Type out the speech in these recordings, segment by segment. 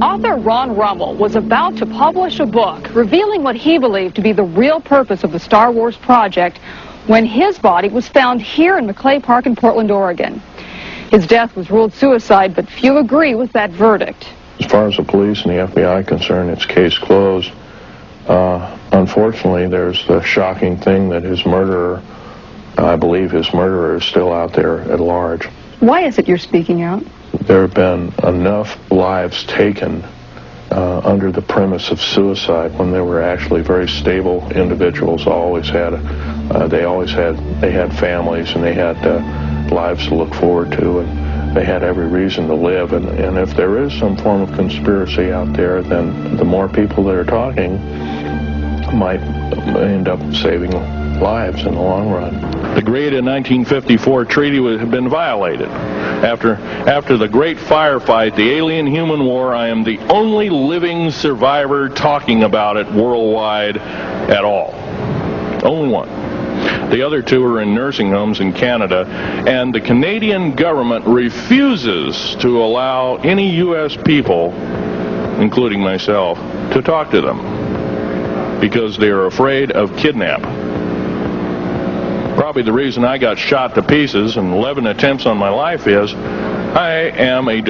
Author Ron Rummel was about to publish a book revealing what he believed to be the real purpose of the Star Wars project when his body was found here in McClay Park in Portland, Oregon. His death was ruled suicide, but few agree with that verdict. As far as the police and the FBI are concerned, it's case closed. Unfortunately, there's the shocking thing that his murderer, I believe his murderer, is still out there at large. Why is it you're speaking out? There have been enough lives taken under the premise of suicide when they were actually very stable individuals. They had families and they had lives to look forward to, and they had every reason to live. And if there is some form of conspiracy out there, then the more people that are talking might end up saving lives in the long run. The great 1954 treaty had been violated. After the great firefight, the alien-human war, I am the only living survivor talking about it worldwide at all. Only one. The other two are in nursing homes in Canada, and the Canadian government refuses to allow any U.S. people, including myself, to talk to them because they are afraid of kidnap. Probably the reason I got shot to pieces and 11 attempts on my life is I am a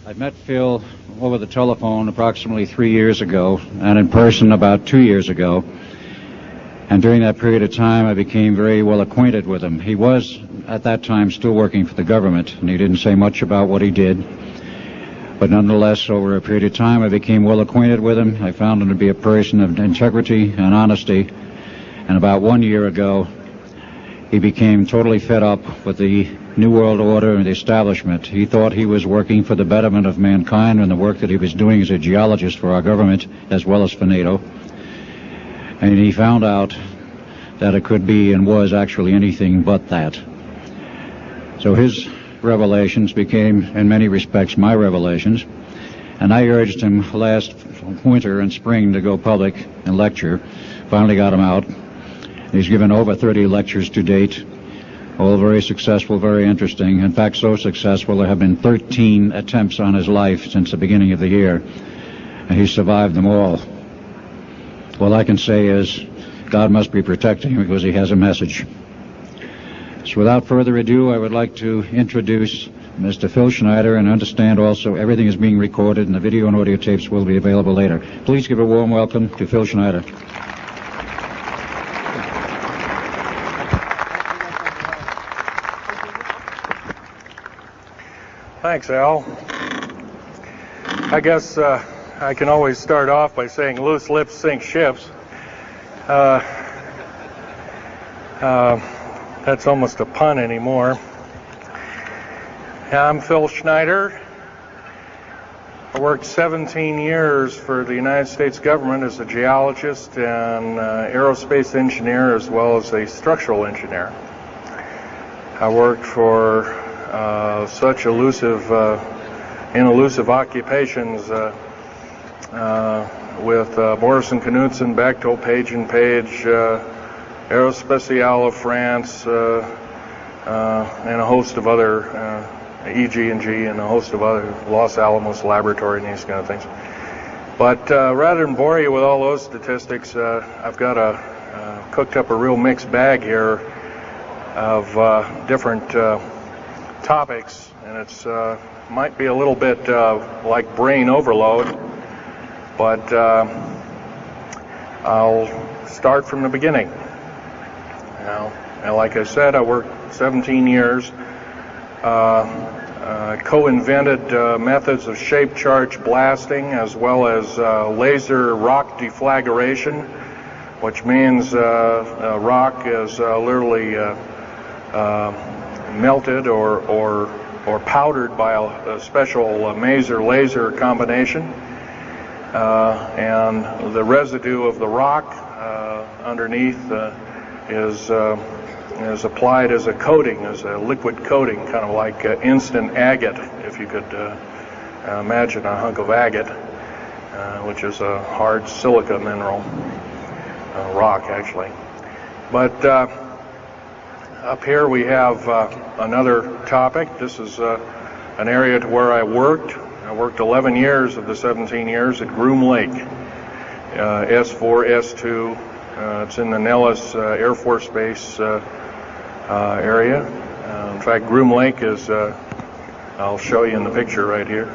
I met Phil over the telephone approximately 3 years ago, and in person about 2 years ago. And during that period of time, I became very well acquainted with him. He was, at that time, still working for the government, and he didn't say much about what he did. But nonetheless, over a period of time, I became well acquainted with him. I found him to be a person of integrity and honesty. And about 1 year ago, he became totally fed up with the New World Order and the establishment. He thought he was working for the betterment of mankind and the work that he was doing as a geologist for our government as well as for NATO. And he found out that it could be and was actually anything but that. So his revelations became, in many respects, my revelations. And I urged him last winter and spring to go public and lecture. Finally got him out. He's given over 30 lectures to date, all very successful, very interesting. In fact, so successful there have been 13 attempts on his life since the beginning of the year, and he's survived them all. All I can say is God must be protecting him because he has a message. So without further ado, I would like to introduce Mr. Phil Schneider, and understand also everything is being recorded and the video and audio tapes will be available later. Please give a warm welcome to Phil Schneider. Thanks, Al. I guess I can always start off by saying loose lips sink ships. That's almost a pun anymore. I'm Phil Schneider. I worked 17 years for the United States government as a geologist and aerospace engineer as well as a structural engineer. I worked for such elusive occupations with Morrison Knudsen, Bechtel, Page & Page, Aerospatiale of France, and a host of other, EG&G, and a host of other, Los Alamos Laboratory and these kind of things. But rather than bore you with all those statistics, I've got cooked up a real mixed bag here of different topics, and it's might be a little bit like brain overload, but I'll start from the beginning. And like I said, I worked 17 years, co-invented methods of shape charge blasting as well as laser rock deflagration, which means rock is literally melted or powdered by a special laser combination, and the residue of the rock underneath is applied as a coating, as a liquid coating, kind of like instant agate, if you could imagine a hunk of agate, which is a hard silica mineral, rock actually. But up here we have another topic. This is an area to where I worked. I worked 11 years of the 17 years at Groom Lake, S4, S2. It's in the Nellis Air Force Base area. In fact, Groom Lake is, I'll show you in the picture right here.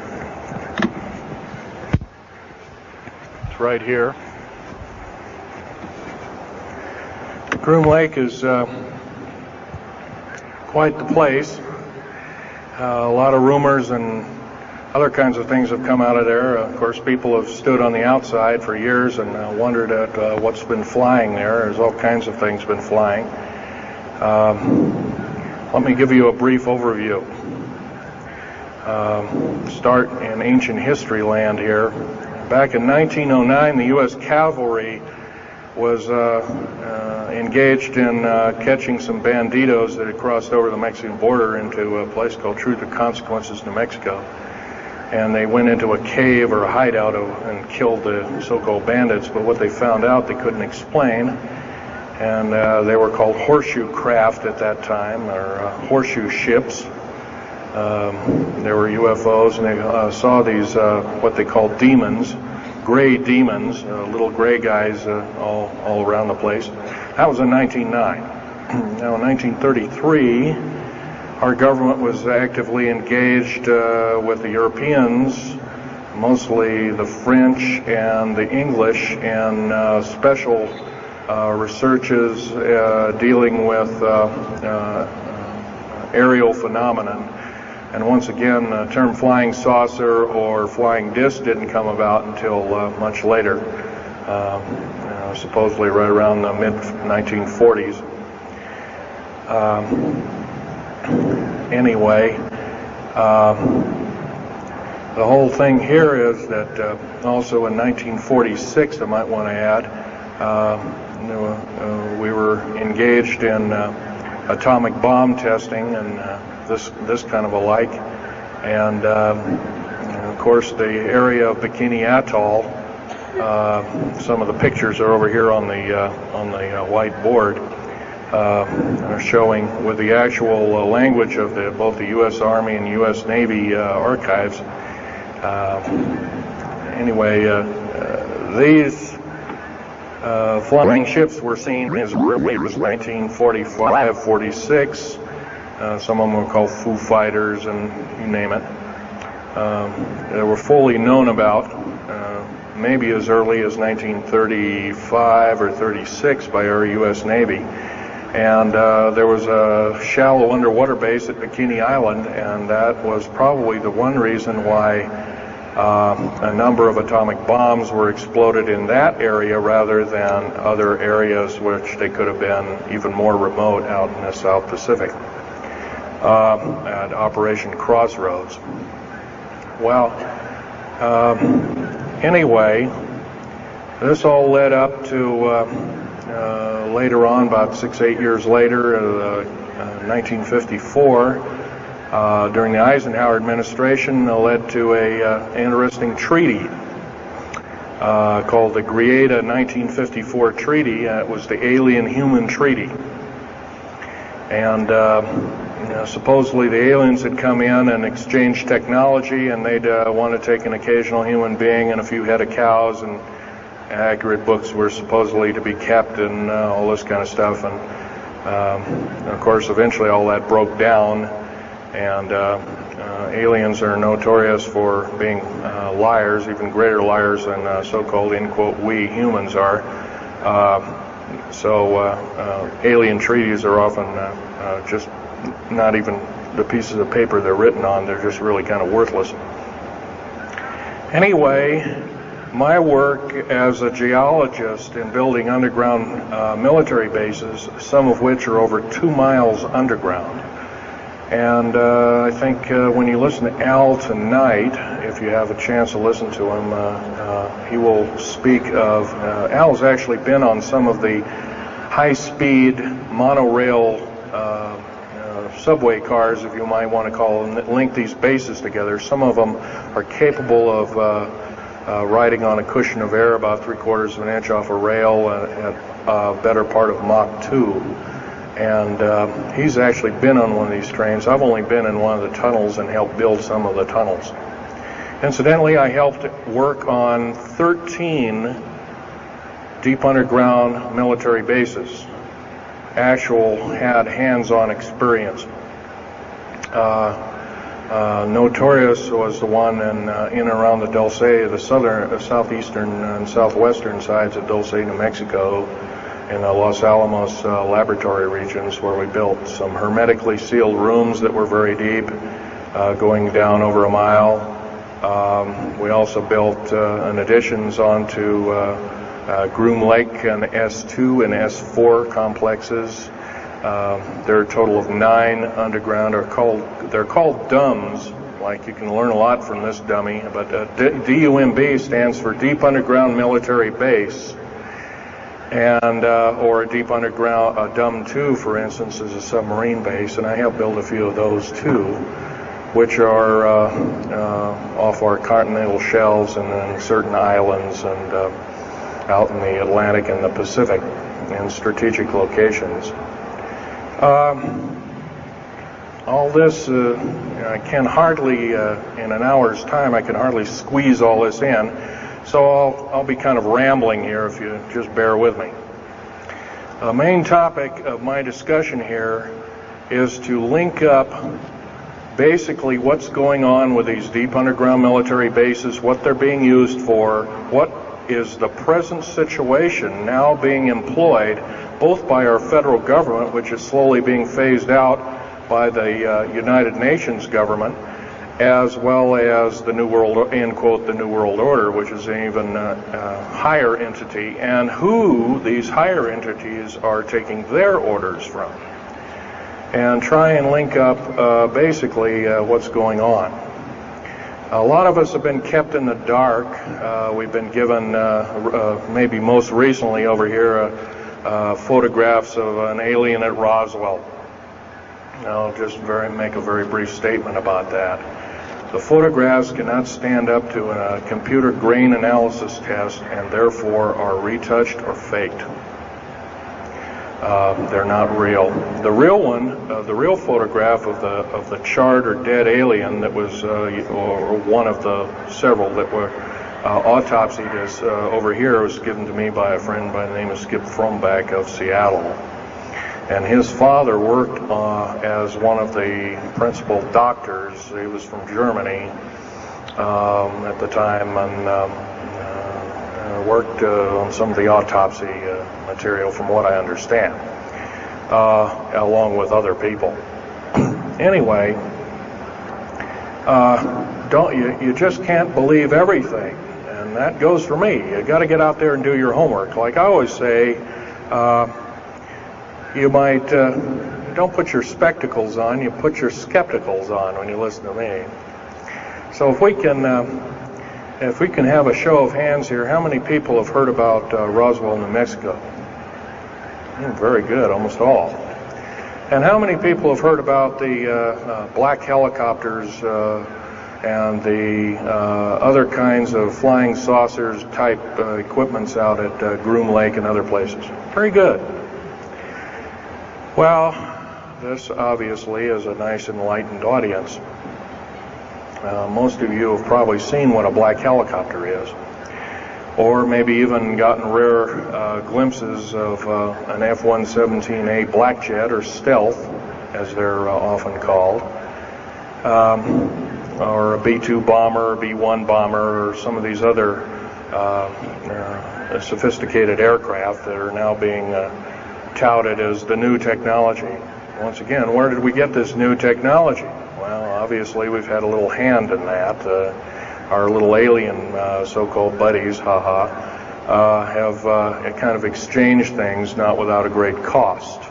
It's right here. Groom Lake is quite the place. A lot of rumors and other kinds of things have come out of there. Of course, people have stood on the outside for years and wondered at what's been flying there. There's all kinds of things been flying. Let me give you a brief overview. Start in ancient history land here. Back in 1909, the U.S. cavalry was engaged in catching some banditos that had crossed over the Mexican border into a place called Truth or Consequences, New Mexico. And they went into a cave or a hideout and killed the so-called bandits, but what they found out they couldn't explain. And they were called horseshoe craft at that time, or horseshoe ships. There were UFOs, and they saw these, what they called demons, gray demons, little gray guys all around the place. That was in 1909. Now in 1933, our government was actively engaged with the Europeans, mostly the French and the English, in special researches dealing with aerial phenomenon. And once again, the term flying saucer or flying disc didn't come about until much later, supposedly right around the mid-1940s. Anyway, the whole thing here is that also in 1946, I might want to add, we were engaged in atomic bomb testing and this kind of a like, and of course the area of Bikini Atoll. Some of the pictures are over here on the white board, are showing with the actual language of both the U.S. Army and U.S. Navy archives. Anyway, these flying ships were seen as early as 1945, 46. Some of them were called Foo Fighters, and you name it. They were fully known about maybe as early as 1935 or 36 by our U.S. Navy. And there was a shallow underwater base at Bikini Island, and that was probably the one reason why a number of atomic bombs were exploded in that area rather than other areas which they could have been even more remote out in the South Pacific at Operation Crossroads. Well, anyway, this all led up to later on, about 6-8 years later, 1954, during the Eisenhower administration, led to a interesting treaty called the Greada 1954 Treaty. It was the Alien-Human Treaty. And supposedly the aliens had come in and exchanged technology, and they'd want to take an occasional human being and a few head of cows, and accurate books were supposedly to be kept and all this kind of stuff. And Of course, eventually all that broke down, and aliens are notorious for being liars, even greater liars than so-called, in quote, we humans are. Alien treaties are often just not even the pieces of paper they're written on. They're just really kind of worthless. Anyway, my work as a geologist in building underground military bases, some of which are over 2 miles underground. And I think when you listen to Al tonight, if you have a chance to listen to him, he will speak of, Al's actually been on some of the high-speed monorail subway cars, if you might want to call them, that link these bases together. Some of them are capable of riding on a cushion of air about 3/4 of an inch off a rail at a better part of Mach 2. And he's actually been on one of these trains. I've only been in one of the tunnels and helped build some of the tunnels. Incidentally, I helped work on 13 deep underground military bases. Had hands-on experience. Notorious was the one in and around the Dulce, the southeastern and southwestern sides of Dulce, New Mexico, in the Los Alamos laboratory regions, where we built some hermetically sealed rooms that were very deep, going down over a mile. We also built additions onto Groom Lake and S2 and S4 complexes. There are a total of 9 underground. They're called D.U.M.s. Like, you can learn a lot from this dummy, but D.U.M.B stands for Deep Underground Military Base, and or a deep underground D.U.M.B 2, for instance, is a submarine base, and I have built a few of those too, which are off our continental shelves and then certain islands and out in the Atlantic and the Pacific in strategic locations. All this, I can hardly, in an hour's time, I can hardly squeeze all this in, so I'll be kind of rambling here if you just bear with me. The main topic of my discussion here is to link up basically what's going on with these deep underground military bases, what they're being used for, what is the present situation now being employed both by our federal government, which is slowly being phased out by the United Nations government, as well as the New World, end quote, the New World Order, which is an even higher entity, and who these higher entities are taking their orders from, and try and link up basically what's going on. A lot of us have been kept in the dark. We've been given, maybe most recently over here, photographs of an alien at Roswell. I'll just make a very brief statement about that. The photographs cannot stand up to a computer grain analysis test and therefore are retouched or faked. They're not real. The real one, the real photograph of the charred or dead alien that was, or one of the several that were autopsied, is over here, was given to me by a friend by the name of Skip Frombach of Seattle. And his father worked as one of the principal doctors. He was from Germany at the time, and worked on some of the autopsy material, from what I understand, along with other people. Anyway, you just can't believe everything, and that goes for me. You got to get out there and do your homework. Like I always say, you might don't put your spectacles on, you put your skepticals on when you listen to me. So if we can have a show of hands here, how many people have heard about Roswell, New Mexico? Very good, almost all. And how many people have heard about the black helicopters and the other kinds of flying saucers type equipments out at Groom Lake and other places? Very good. Well, this obviously is a nice enlightened audience. Most of you have probably seen what a black helicopter is. or maybe even gotten rare glimpses of an F-117A Black Jet, or Stealth, as they're often called, or a B-2 bomber, B-1 bomber, or some of these other sophisticated aircraft that are now being touted as the new technology. Once again, where did we get this new technology? Well, obviously we've had a little hand in that. Our little alien so-called buddies, have kind of exchanged things, not without a great cost.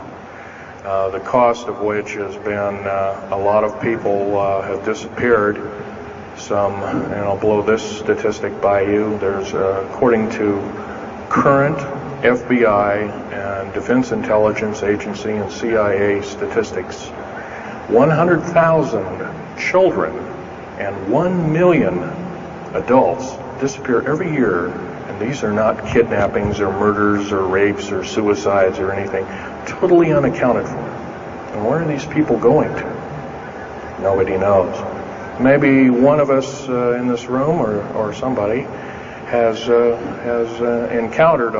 The cost of which has been a lot of people have disappeared. Some, and I'll blow this statistic by you, there's, according to current FBI and Defense Intelligence Agency and CIA statistics, 100,000 children and 1 million adults disappear every year, and these are not kidnappings or murders or rapes or suicides or anything, totally unaccounted for. And where are these people going to? Nobody knows. Maybe one of us in this room or somebody has encountered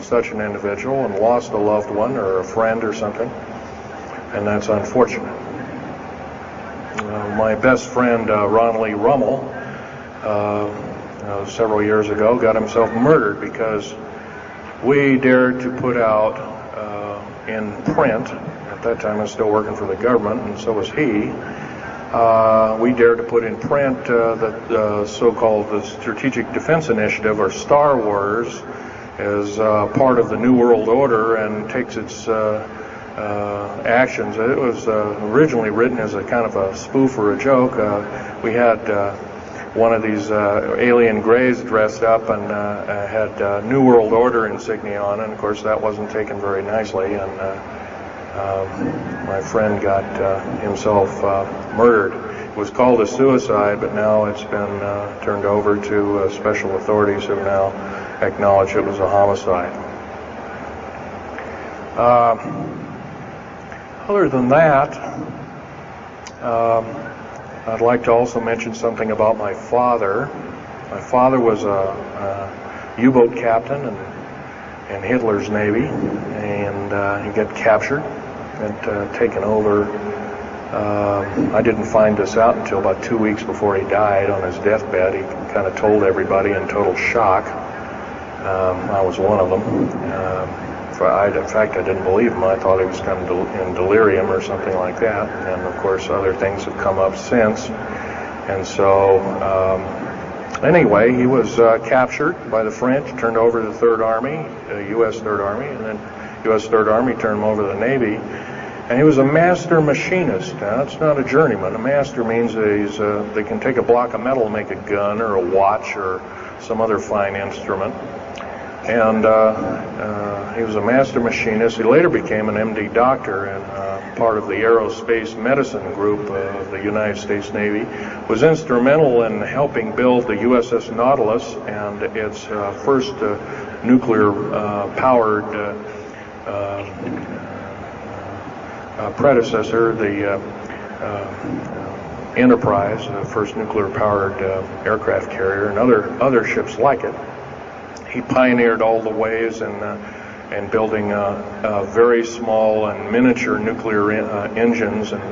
such an individual and lost a loved one or a friend or something, and that's unfortunate. My best friend, Ron Lee Rummel, several years ago, got himself murdered because we dared to put out in print, at that time I was still working for the government, and so was he, we dared to put in print the so-called the Strategic Defense Initiative, or Star Wars, as part of the New World Order and takes its actions. It was originally written as a kind of a spoof or a joke. We had one of these alien greys dressed up and had New World Order insignia on, and of course that wasn't taken very nicely, and my friend got himself murdered. It was called a suicide, but now it's been turned over to special authorities who now acknowledge it was a homicide. Other than that, I'd like to also mention something about my father. My father was a U-boat captain in Hitler's Navy, and he got captured and taken over. I didn't find this out until about 2 weeks before he died on his deathbed. He kind of told everybody in total shock. I was one of them. In fact, I didn't believe him. I thought he was kind of in delirium or something like that. And of course, other things have come up since. And so, anyway, he was captured by the French, turned over to the Third Army, U.S. Third Army, and then U.S. Third Army turned him over to the Navy. And he was a master machinist. Now, that's not a journeyman. A master means they can take a block of metal and make a gun or a watch or some other fine instrument. And he was a master machinist. He later became an MD doctor and part of the aerospace medicine group of the United States Navy. Was instrumental in helping build the USS Nautilus and its first nuclear-powered predecessor, the Enterprise, the first nuclear-powered aircraft carrier, and other ships like it. He pioneered all the ways in building very small and miniature nuclear engines, and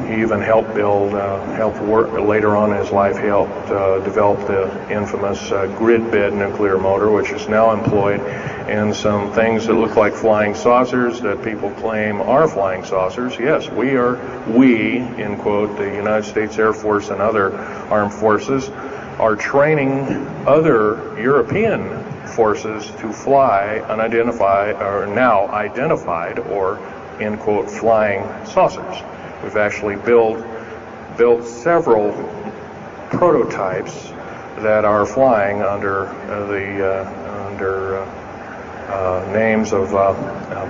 he even helped work later on in his life. He helped develop the infamous grid bed nuclear motor, which is now employed in some things that look like flying saucers that people claim are flying saucers. Yes, we, in quote, the United States Air Force and other armed forces, are training other European forces to fly unidentified, or now identified, or, in quote, flying saucers. We've actually built several prototypes that are flying under names of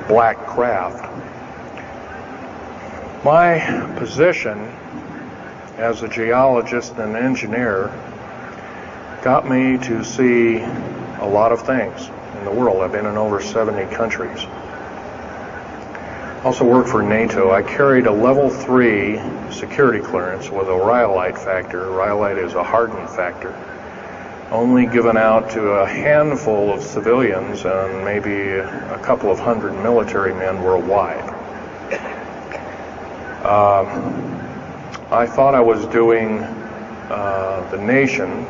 black craft. My position as a geologist and engineer got me to see a lot of things in the world. I've been in over 70 countries. Also worked for NATO. I carried a level 3 security clearance with a rhyolite factor. Rhyolite is a hardened factor. only given out to a handful of civilians and maybe a couple of hundred military men worldwide. I thought I was doing the nation,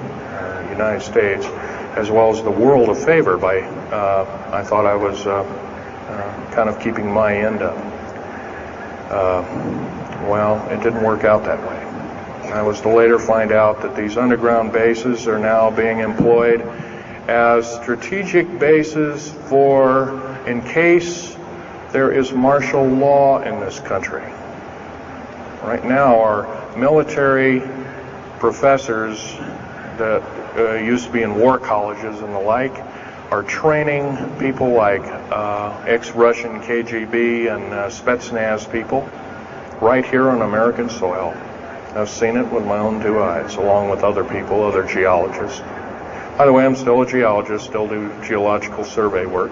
United States, as well as the world a favor by, I thought I was kind of keeping my end up. Well, it didn't work out that way. I was to later find out that these underground bases are now being employed as strategic bases for, in case there is martial law in this country. Right now, our military professors that used to be in war colleges and the like are training people like ex-Russian KGB and Spetsnaz people right here on American soil. I've seen it with my own 2 eyes, along with other people, other geologists. By the way, I'm still a geologist, still do geological survey work.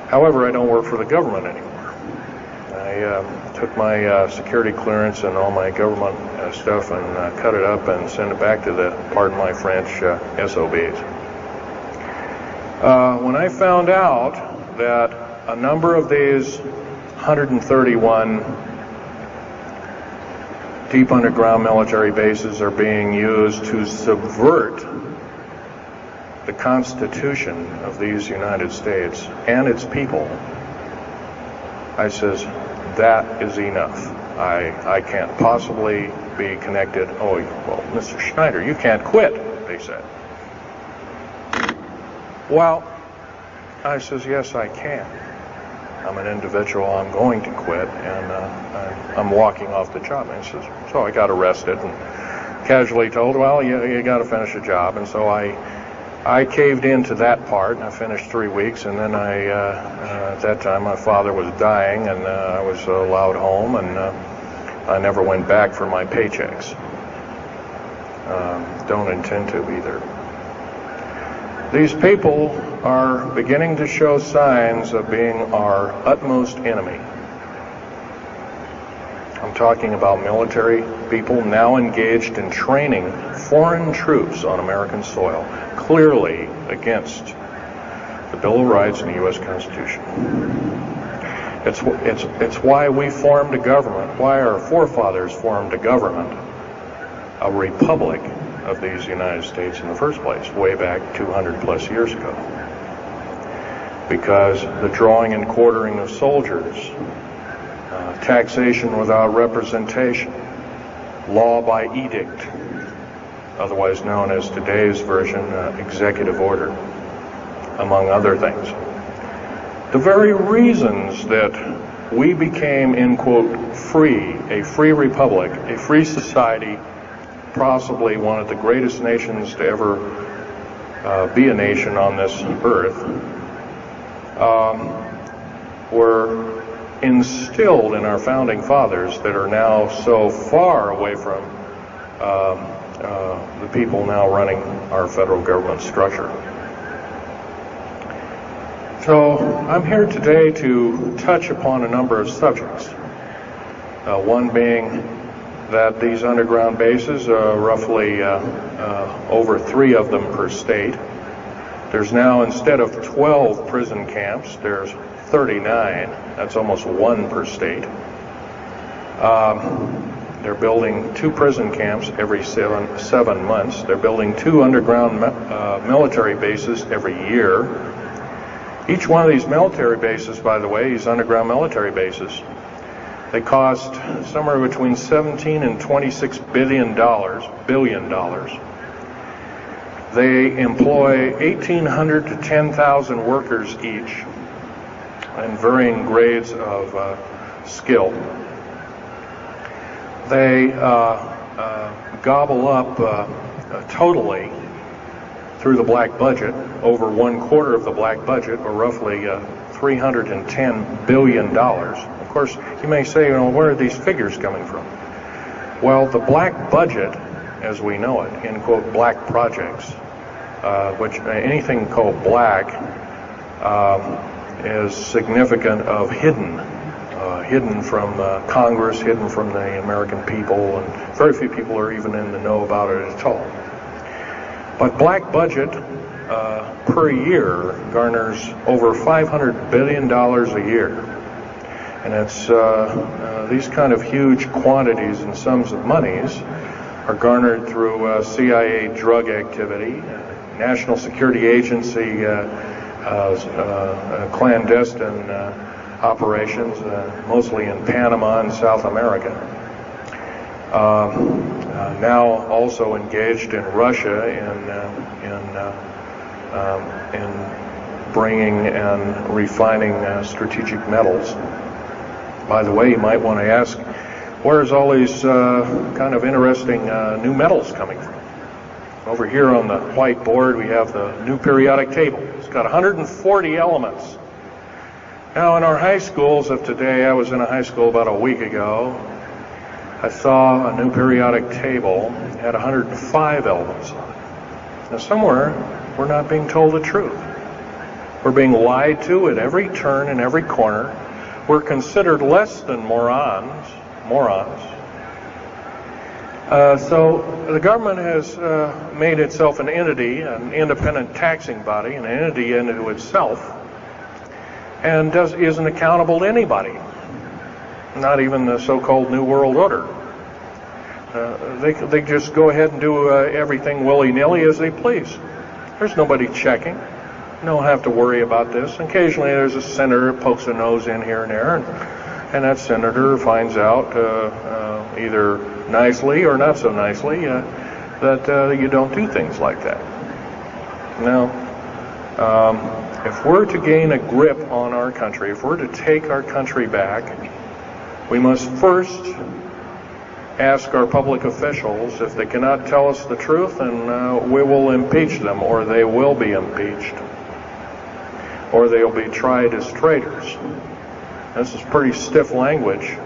However, I don't work for the government anymore. I took my security clearance and all my government stuff and cut it up and sent it back to the, pardon my French, SOBs. When I found out that a number of these 131 deep underground military bases are being used to subvert the Constitution of these United States and its people, I says, that is enough. I can't possibly be connected. Oh, well, Mr. Schneider, you can't quit, they said. Well, I says, yes, I can. I'm an individual, I'm going to quit, and I'm walking off the job. And he says, so I got arrested and casually told, well, you got to finish a job. And so I caved into that part, and I finished 3 weeks, and then at that time, my father was dying, and I was allowed home, and I never went back for my paychecks. Don't intend to either. These people are beginning to show signs of being our utmost enemy. I'm talking about military people now engaged in training foreign troops on American soil, clearly against the Bill of Rights and the U.S. Constitution. It's why we formed a government, why our forefathers formed a government, a republic of these United States in the first place, way back 200 plus years ago. Because the drawing and quartering of soldiers, taxation without representation, law by edict, otherwise known as today's version, executive order, among other things. The very reasons that we became, in quote, free, a free republic, a free society, possibly one of the greatest nations to ever be a nation on this earth, were instilled in our founding fathers that are now so far away from the people now running our federal government structure. So I'm here today to touch upon a number of subjects. One being that these underground bases are roughly over 3 of them per state. There's now, instead of 12 prison camps, there's 39. That's almost 1 per state. They're building 2 prison camps every 7 months. They're building 2 underground military bases every year. Each one of these military bases, by the way, these underground military bases, they cost somewhere between $17 and $26 billion. They employ 1,800 to 10,000 workers each in varying grades of skill. They gobble up totally through the black budget, over 1/4 of the black budget, or roughly $310 billion. Of course, you may say, where are these figures coming from? Well, the black budget, as we know it, in quote, black projects, which anything called black is significant of hidden from Congress, hidden from the American people, and very few people are even in the know about it at all. But black budget per year garners over $500 billion a year. And it's these kind of huge quantities and sums of monies are garnered through CIA drug activity, National Security Agency clandestine operations, mostly in Panama and South America. Now also engaged in Russia in bringing and refining strategic metals. By the way, you might want to ask, where's all these kind of interesting new metals coming from? Over here on the whiteboard, we have the new periodic table. It's got 140 elements. Now, in our high schools of today, I was in a high school about a week ago. I saw a new periodic table had 105 elements on it. Now, somewhere, we're not being told the truth. We're being lied to at every turn and every corner. We're considered less than morons. So the government has made itself an entity, an independent taxing body, an entity into itself, and isn't accountable to anybody, not even the so-called New World Order. They just go ahead and do everything willy-nilly as they please. There's nobody checking. You don't have to worry about this. Occasionally there's a senator that pokes a nose in here and there, and that senator finds out either nicely or not so nicely that you don't do things like that. Now, if we're to gain a grip on our country, if we're to take our country back, we must first ask our public officials if they cannot tell us the truth, and we will impeach them, or they will be impeached, or they'll be tried as traitors. This is pretty stiff language.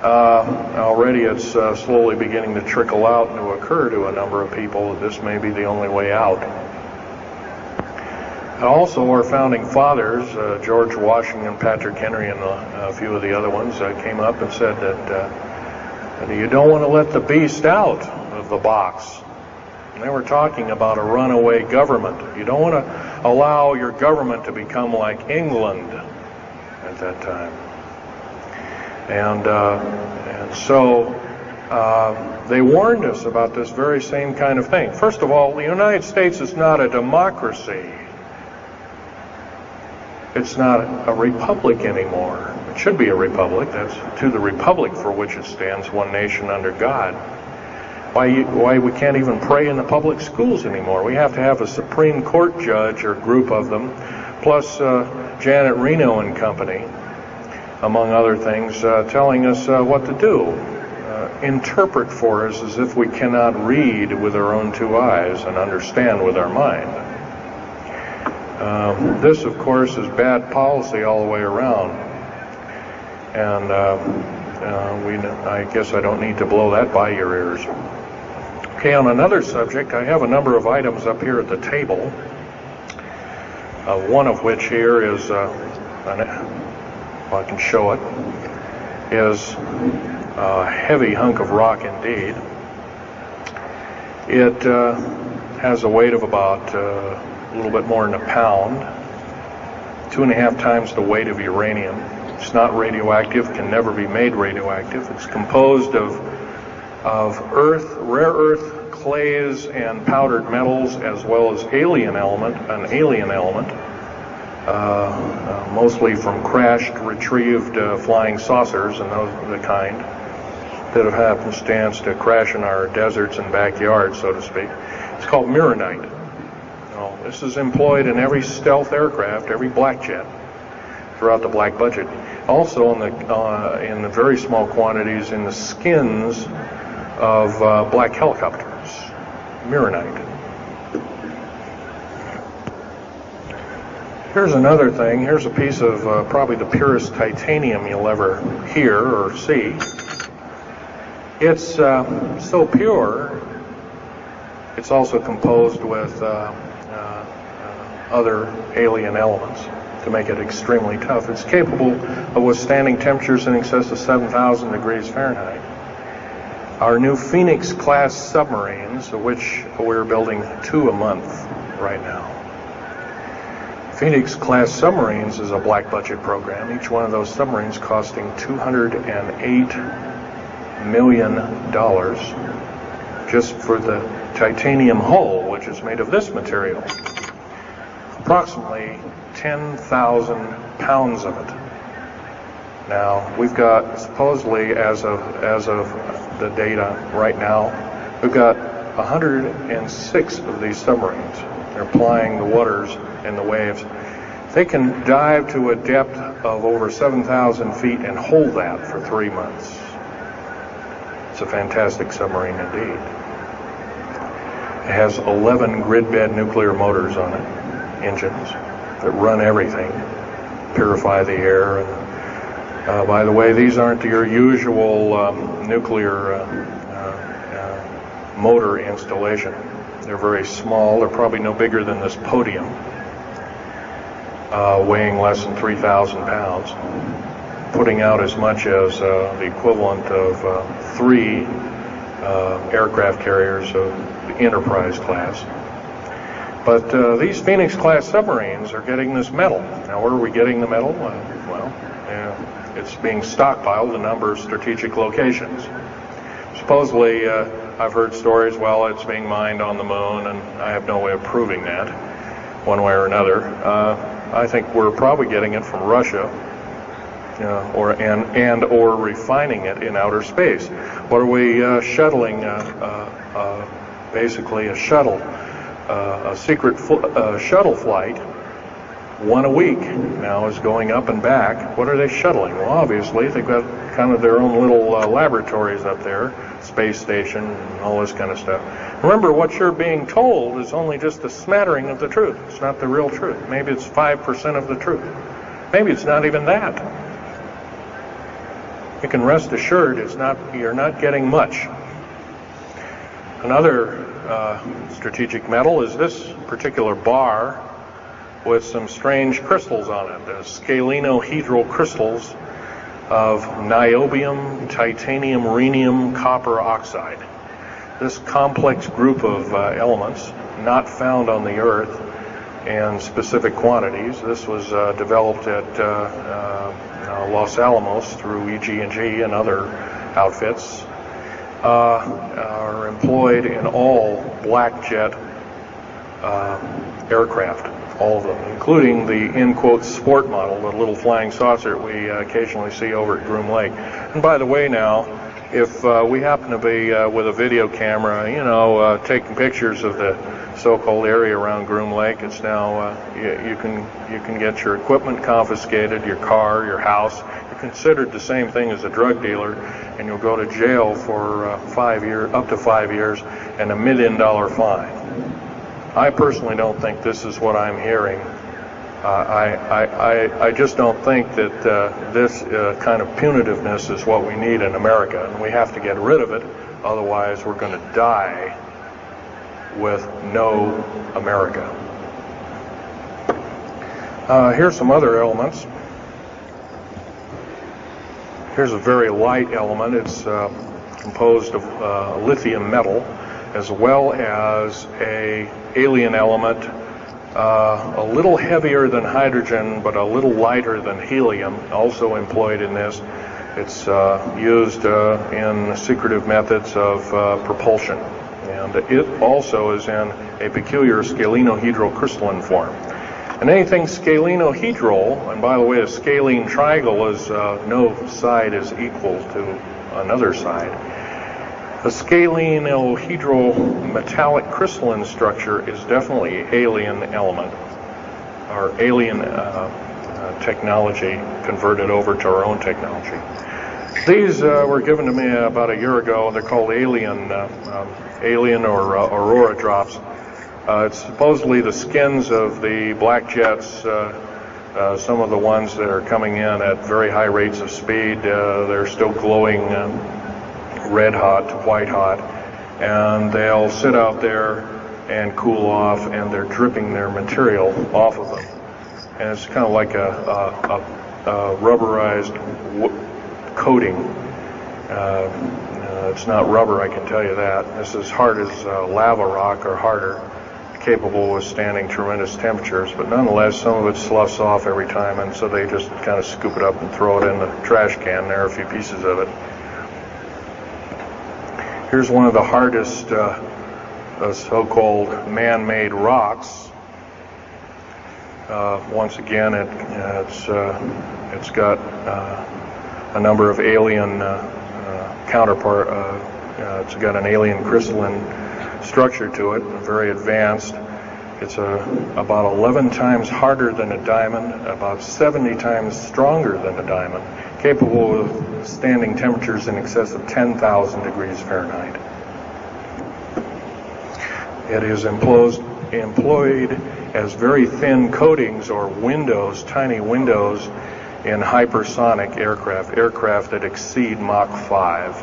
Already it's slowly beginning to trickle out and to occur to a number of people that this may be the only way out. Also, our founding fathers, George Washington, Patrick Henry, and a few of the other ones, came up and said that you don't want to let the beast out of the box. And they were talking about a runaway government. You don't want to allow your government to become like England at that time. And so they warned us about this very same kind of thing. First of all, the United States is not a democracy. It's not a republic anymore. It should be a republic. That's to the republic for which it stands, one nation under God. Why we can't even pray in the public schools anymore. We have to have a Supreme Court judge or group of them, plus Janet Reno and company, among other things, telling us what to do. Interpret for us as if we cannot read with our own two eyes and understand with our mind. This, of course, is bad policy all the way around. And I guess I don't need to blow that by your ears. Okay, on another subject, I have a number of items up here at the table. One of which here is, I can show it, is a heavy hunk of rock indeed. It has a weight of about a little bit more than a pound, 2.5 times the weight of uranium. It's not radioactive, can never be made radioactive. It's composed of earth, rare earth, clays, and powdered metals, as well as an alien element, mostly from crashed, retrieved flying saucers and those of the kind that have happenstance to crash in our deserts and backyards, so to speak. It's called mironite. This is employed in every stealth aircraft, every black jet, throughout the black budget. Also in the very small quantities in the skins of black helicopters. Mironite. Here's another thing. Here's a piece of probably the purest titanium you'll ever hear or see. It's so pure, it's also composed with other alien elements to make it extremely tough. It's capable of withstanding temperatures in excess of 7,000 degrees Fahrenheit. Our new Phoenix-class submarines, of which we're building 2 a month right now. Phoenix-class submarines is a black budget program. Each one of those submarines costing $208 million just for the titanium hull, which is made of this material. Approximately 10,000 pounds of it. Now, we've got, supposedly, as of the data right now, we've got 106 of these submarines. They're plying the waters and the waves. They can dive to a depth of over 7,000 feet and hold that for 3 months. It's a fantastic submarine indeed. It has 11 grid-bed nuclear motors on it, engines that run everything, purify the air. And, by the way, these aren't your usual nuclear motor installation. They're very small. They're probably no bigger than this podium, weighing less than 3,000 pounds, putting out as much as the equivalent of 3 aircraft carriers of the Enterprise class. But these Phoenix-class submarines are getting this metal. Now, where are we getting the metal? It's being stockpiled in a number of strategic locations. Supposedly, I've heard stories, well, it's being mined on the moon, and I have no way of proving that, one way or another. I think we're probably getting it from Russia, or refining it in outer space. What are we shuttling? Basically, a shuttle, a secret shuttle flight. 1 a week now is going up and back. What are they shuttling? Well, obviously, they've got kind of their own little laboratories up there, space station, and all this kind of stuff. Remember, what you're being told is only just a smattering of the truth. It's not the real truth. Maybe it's 5% of the truth. Maybe it's not even that. You can rest assured you're not getting much. Another strategic metal is this particular bar with some strange crystals on it. There's scalenohedral crystals of niobium, titanium, rhenium, copper oxide. This complex group of elements, not found on the Earth in specific quantities. This was developed at Los Alamos through EG&G and other outfits, are employed in all black jet aircraft. All of them, including the, in quotes, sport model, the little flying saucer we occasionally see over at Groom Lake. And by the way now, if we happen to be with a video camera, taking pictures of the so-called area around Groom Lake, it's now, you can get your equipment confiscated, your car, your house. You're considered the same thing as a drug dealer, and you'll go to jail for 5 years, up to 5 years, and $1 million fine. I personally don't think this is what I'm hearing. I just don't think that this kind of punitiveness is what we need in America, and we have to get rid of it. Otherwise, we're going to die with no America. Here's some other elements. Here's a very light element. It's composed of lithium metal, as well as a alien element, a little heavier than hydrogen, but a little lighter than helium, also employed in this. It's used in secretive methods of propulsion. And it also is in a peculiar scalenohedral crystalline form. And anything scalenohedral, and by the way, a scalene triangle is no side is equal to another side. The scalenohedral metallic crystalline structure is definitely alien element, or alien technology converted over to our own technology. These were given to me about a year ago. They're called alien or aurora drops. It's supposedly the skins of the black jets, some of the ones that are coming in at very high rates of speed. They're still glowing red hot, white hot, and they'll sit out there and cool off, and they're dripping their material off of them. And it's kind of like a rubberized coating. It's not rubber, I can tell you that. This is hard as lava rock or harder, capable of withstanding tremendous temperatures, but nonetheless some of it sloughs off every time, and so they just kind of scoop it up and throw it in the trash can. There are a few pieces of it. Here's one of the hardest so-called man-made rocks. Once again, it's got a number of alien counterpart. It's got an alien crystalline structure to it, very advanced. It's about 11 times harder than a diamond, about 70 times stronger than a diamond, capable of standing temperatures in excess of 10,000 degrees Fahrenheit. It is employed as very thin coatings or windows, tiny windows, in hypersonic aircraft that exceed Mach 5.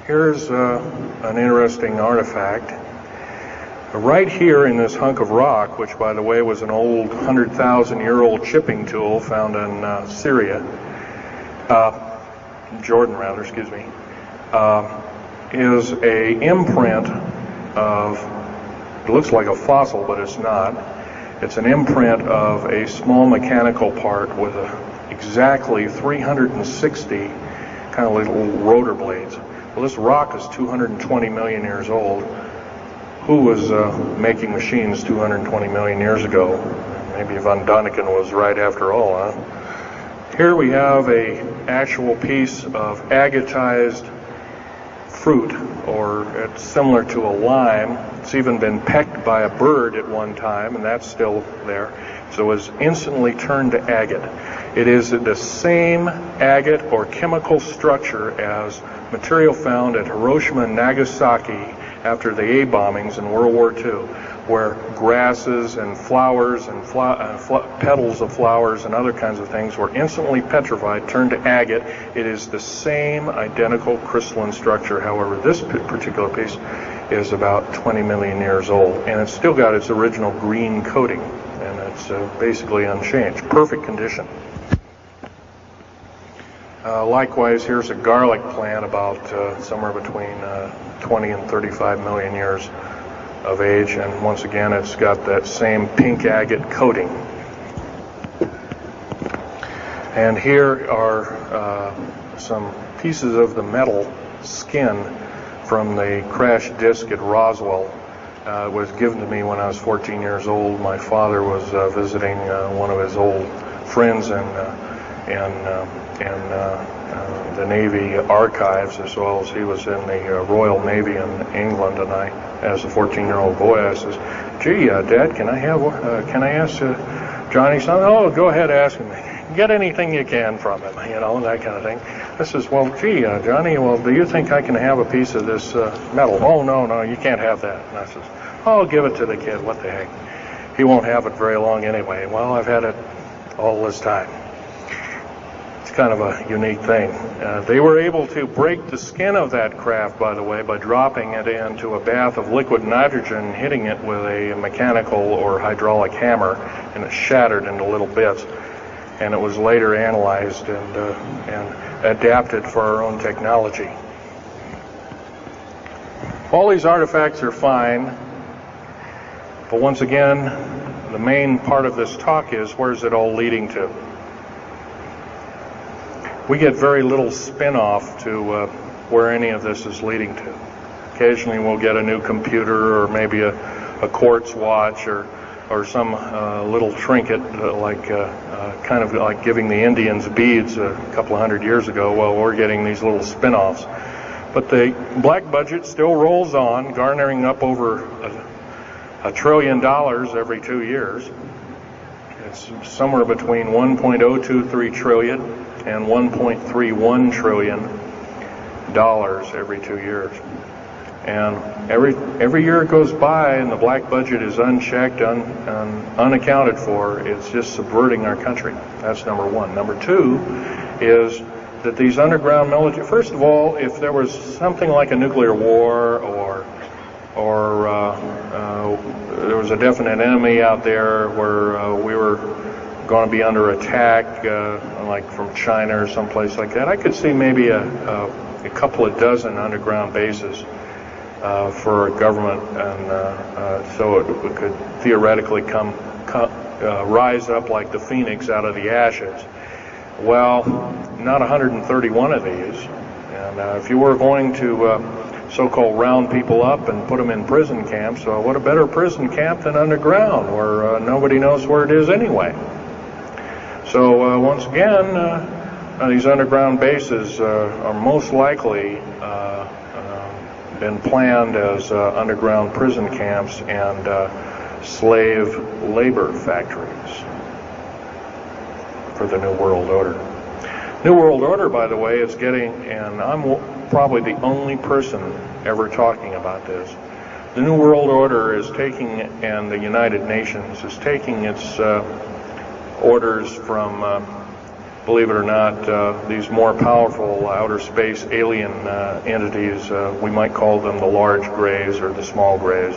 Here's an interesting artifact. Right here in this hunk of rock, which by the way was an old 100,000-year-old chipping tool found in Jordan, is a imprint of, it looks like a fossil, but it's not. It's an imprint of a small mechanical part with exactly 360 kind of little rotor blades. Well, this rock is 220 million years old. Who was making machines 220 million years ago? Maybe von Däniken was right after all, huh? Here we have an actual piece of agatized fruit, or it's similar to a lime. It's even been pecked by a bird at one time, and that's still there. So it was instantly turned to agate. It is the same agate or chemical structure as material found at Hiroshima and Nagasaki after the A bombings in World War II, where grasses and flowers and petals of flowers and other kinds of things were instantly petrified, turned to agate. It is the same identical crystalline structure. However, this particular piece is about 20 million years old, and it's still got its original green coating, and it's basically unchanged. Perfect condition. Likewise, here's a garlic plant about somewhere between 20 and 35 million years of age, and once again it's got that same pink agate coating. And here are some pieces of the metal skin from the crash disk at Roswell. It was given to me when I was 14 years old. My father was visiting one of his old friends in the Navy archives, as well as he was in the Royal Navy in England. And I, as a 14-year-old boy, I says, "Gee, Dad, can I ask Johnny something?" "Oh, go ahead, ask him. Get anything you can from him," that kind of thing. I says, "Well, gee, Johnny, well, do you think I can have a piece of this metal?" "Oh, no, you can't have that." And I says, "Oh, give it to the kid. What the heck? He won't have it very long anyway." Well, I've had it all this time. It's kind of a unique thing. They were able to break the skin of that craft, by the way, by dropping it into a bath of liquid nitrogen, hitting it with a mechanical or hydraulic hammer, and it shattered into little bits. And it was later analyzed and adapted for our own technology. All these artifacts are fine, but once again, the main part of this talk is, where's it all leading to? We get very little spin-off to where any of this is leading to. Occasionally we'll get a new computer, or maybe a quartz watch, or some little trinket kind of like giving the Indians beads a couple of hundred years ago. Well, we're getting these little spin-offs. But the black budget still rolls on, garnering up over $1 trillion every 2 years. It's somewhere between 1.023 trillion and 1.31 trillion dollars every 2 years. And every year it goes by and the black budget is unchecked, unaccounted for, it's just subverting our country. That's number one. Number two is that these underground military, first of all, if there was something like a nuclear war or there was a definite enemy out there where we were going to be under attack, like from China or someplace like that, I could see maybe a couple of dozen underground bases for a government, and so it could theoretically rise up like the phoenix out of the ashes. Well, not 131 of these, and if you were going to so-called round people up and put them in prison camps, what a better prison camp than underground, where nobody knows where it is anyway. So once again, these underground bases are most likely been planned as underground prison camps and slave labor factories for the New World Order. New World Order, by the way, is getting, and I'm probably the only person ever talking about this, the New World Order is taking, and the United Nations is taking its orders from, believe it or not, these more powerful outer space alien entities. We might call them the large grays or the small grays.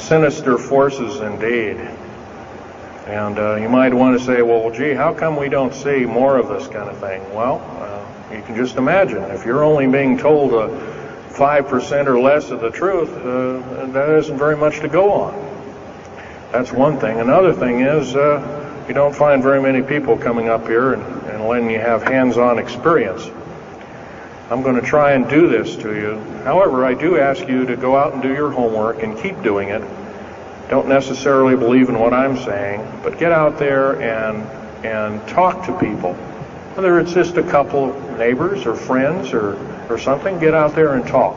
Sinister forces indeed. And you might want to say, well, gee, how come we don't see more of this kind of thing? Well, you can just imagine. If you're only being told 5% or less of the truth, that isn't very much to go on. That's one thing. Another thing is you don't find very many people coming up here and letting you have hands-on experience. I'm going to try and do this to you. However, I do ask you to go out and do your homework and keep doing it. Don't necessarily believe in what I'm saying, but get out there and talk to people. Whether it's just a couple of neighbors or friends or something, get out there and talk.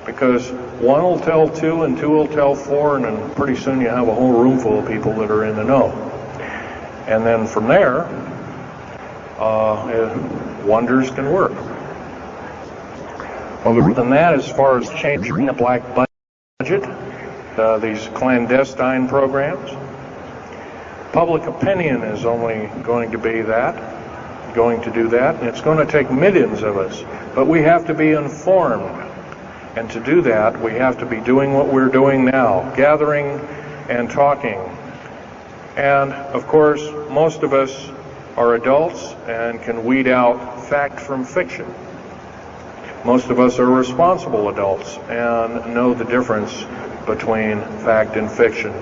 Because one will tell two and two will tell four, and then pretty soon you have a whole room full of people that are in the know. And then from there, wonders can work. Other than that, as far as changing the black budget, these clandestine programs, public opinion is only going to do that, and it's going to take millions of us. But we have to be informed. And to do that, we have to be doing what we're doing now, gathering and talking. And, of course, most of us are adults and can weed out fact from fiction. Most of us are responsible adults and know the difference between fact and fiction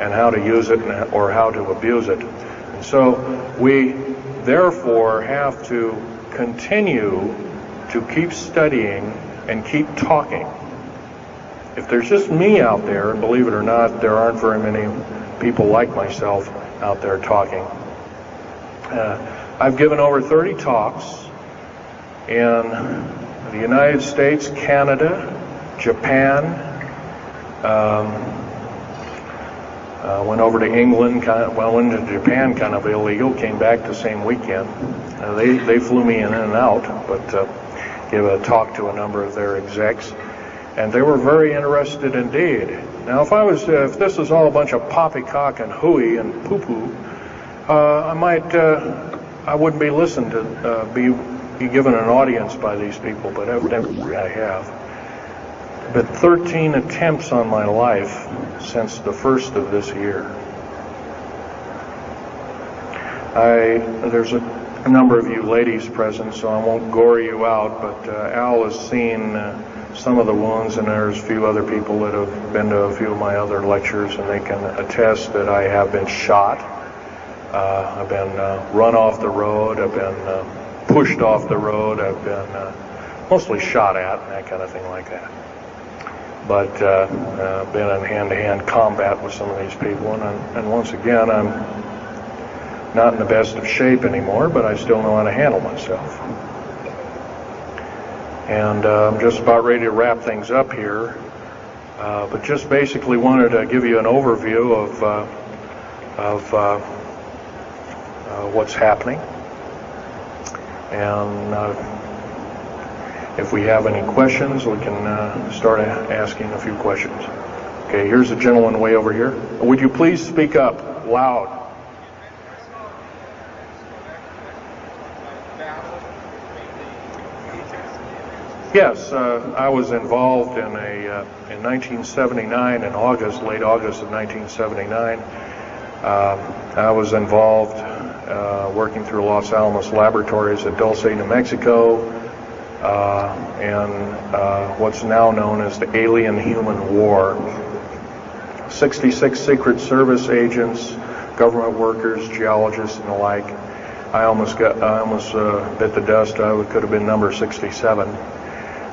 and how to use it or how to abuse it. And so we, therefore, have to continue to keep studying and keep talking. If there's just me out there, and believe it or not, there aren't very many people like myself out there talking. I've given over 30 talks in the United States, Canada, Japan, went over to England, went to Japan kind of illegal, came back the same weekend. They flew me in and out, but give a talk to a number of their execs, and they were very interested indeed. Now, if this was all a bunch of poppycock and hooey and poo-poo, I wouldn't be listened to, be given an audience by these people, but evidently I have. But 13 attempts on my life since the first of this year. There's a number of you ladies present, so I won't gore you out, but Al has seen some of the wounds, and there's a few other people that have been to a few of my other lectures, and they can attest that I have been shot. I've been run off the road. I've been pushed off the road. I've been mostly shot at and that kind of thing like that. But been in hand-to-hand combat with some of these people, and once again, I'm not in the best of shape anymore, but I still know how to handle myself. And I'm just about ready to wrap things up here, but just basically wanted to give you an overview of what's happening. And if we have any questions, we can start asking a few questions. Okay, here's a gentleman way over here. Would you please speak up loud? Yes, I was involved in in 1979, in August, late August of 1979. I was involved working through Los Alamos Laboratories at Dulce, New Mexico, and what's now known as the Alien-Human War. 66 Secret Service agents, government workers, geologists, and the like. I almost bit the dust. I could have been number 67.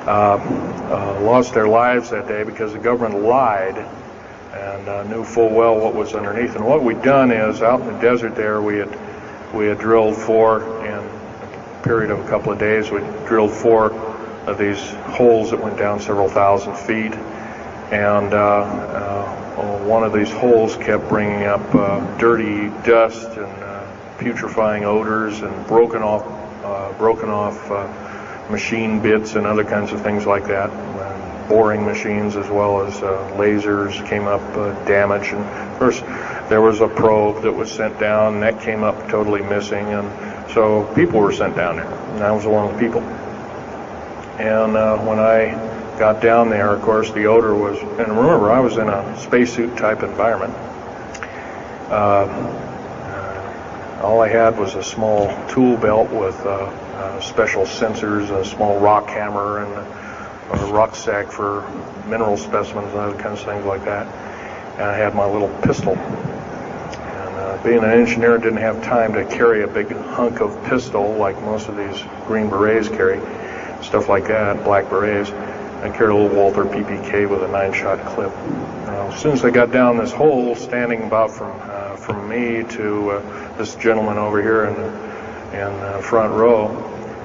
Lost their lives that day because the government lied and knew full well what was underneath. And what we'd done is, out in the desert there, we had drilled in a period of a couple of days, we drilled 4 of these holes that went down several thousand feet. And one of these holes kept bringing up dirty dust and putrefying odors and broken off machine bits and other kinds of things like that. Boring machines as well as lasers came up damaged. And of course, there was a probe that was sent down, and that came up totally missing. And so people were sent down there, and I was one of the people. And when I got down there, of course, the odor was, and remember, I was in a spacesuit type environment. All I had was a small tool belt with special sensors, a small rock hammer, and a rucksack for mineral specimens and other kinds of things like that. And I had my little pistol. And being an engineer, didn't have time to carry a big hunk of pistol like most of these Green Berets carry, stuff like that, black berets. I carried a little Walther PPK with a 9-shot clip. As soon as I got down this hole, standing about from me to this gentleman over here in front row,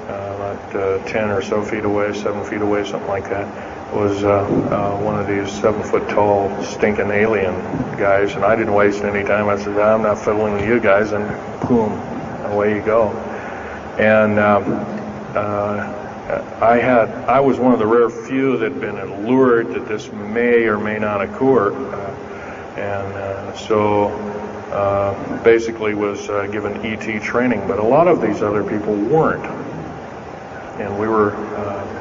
about 10 or so feet away, 7 feet away, something like that, was one of these 7-foot-tall stinking alien guys, and I didn't waste any time. I said, I'm not fiddling with you guys, and boom, away you go. And I was one of the rare few that had been allured that this may or may not occur, and so basically was given ET training, but a lot of these other people weren't. And we were,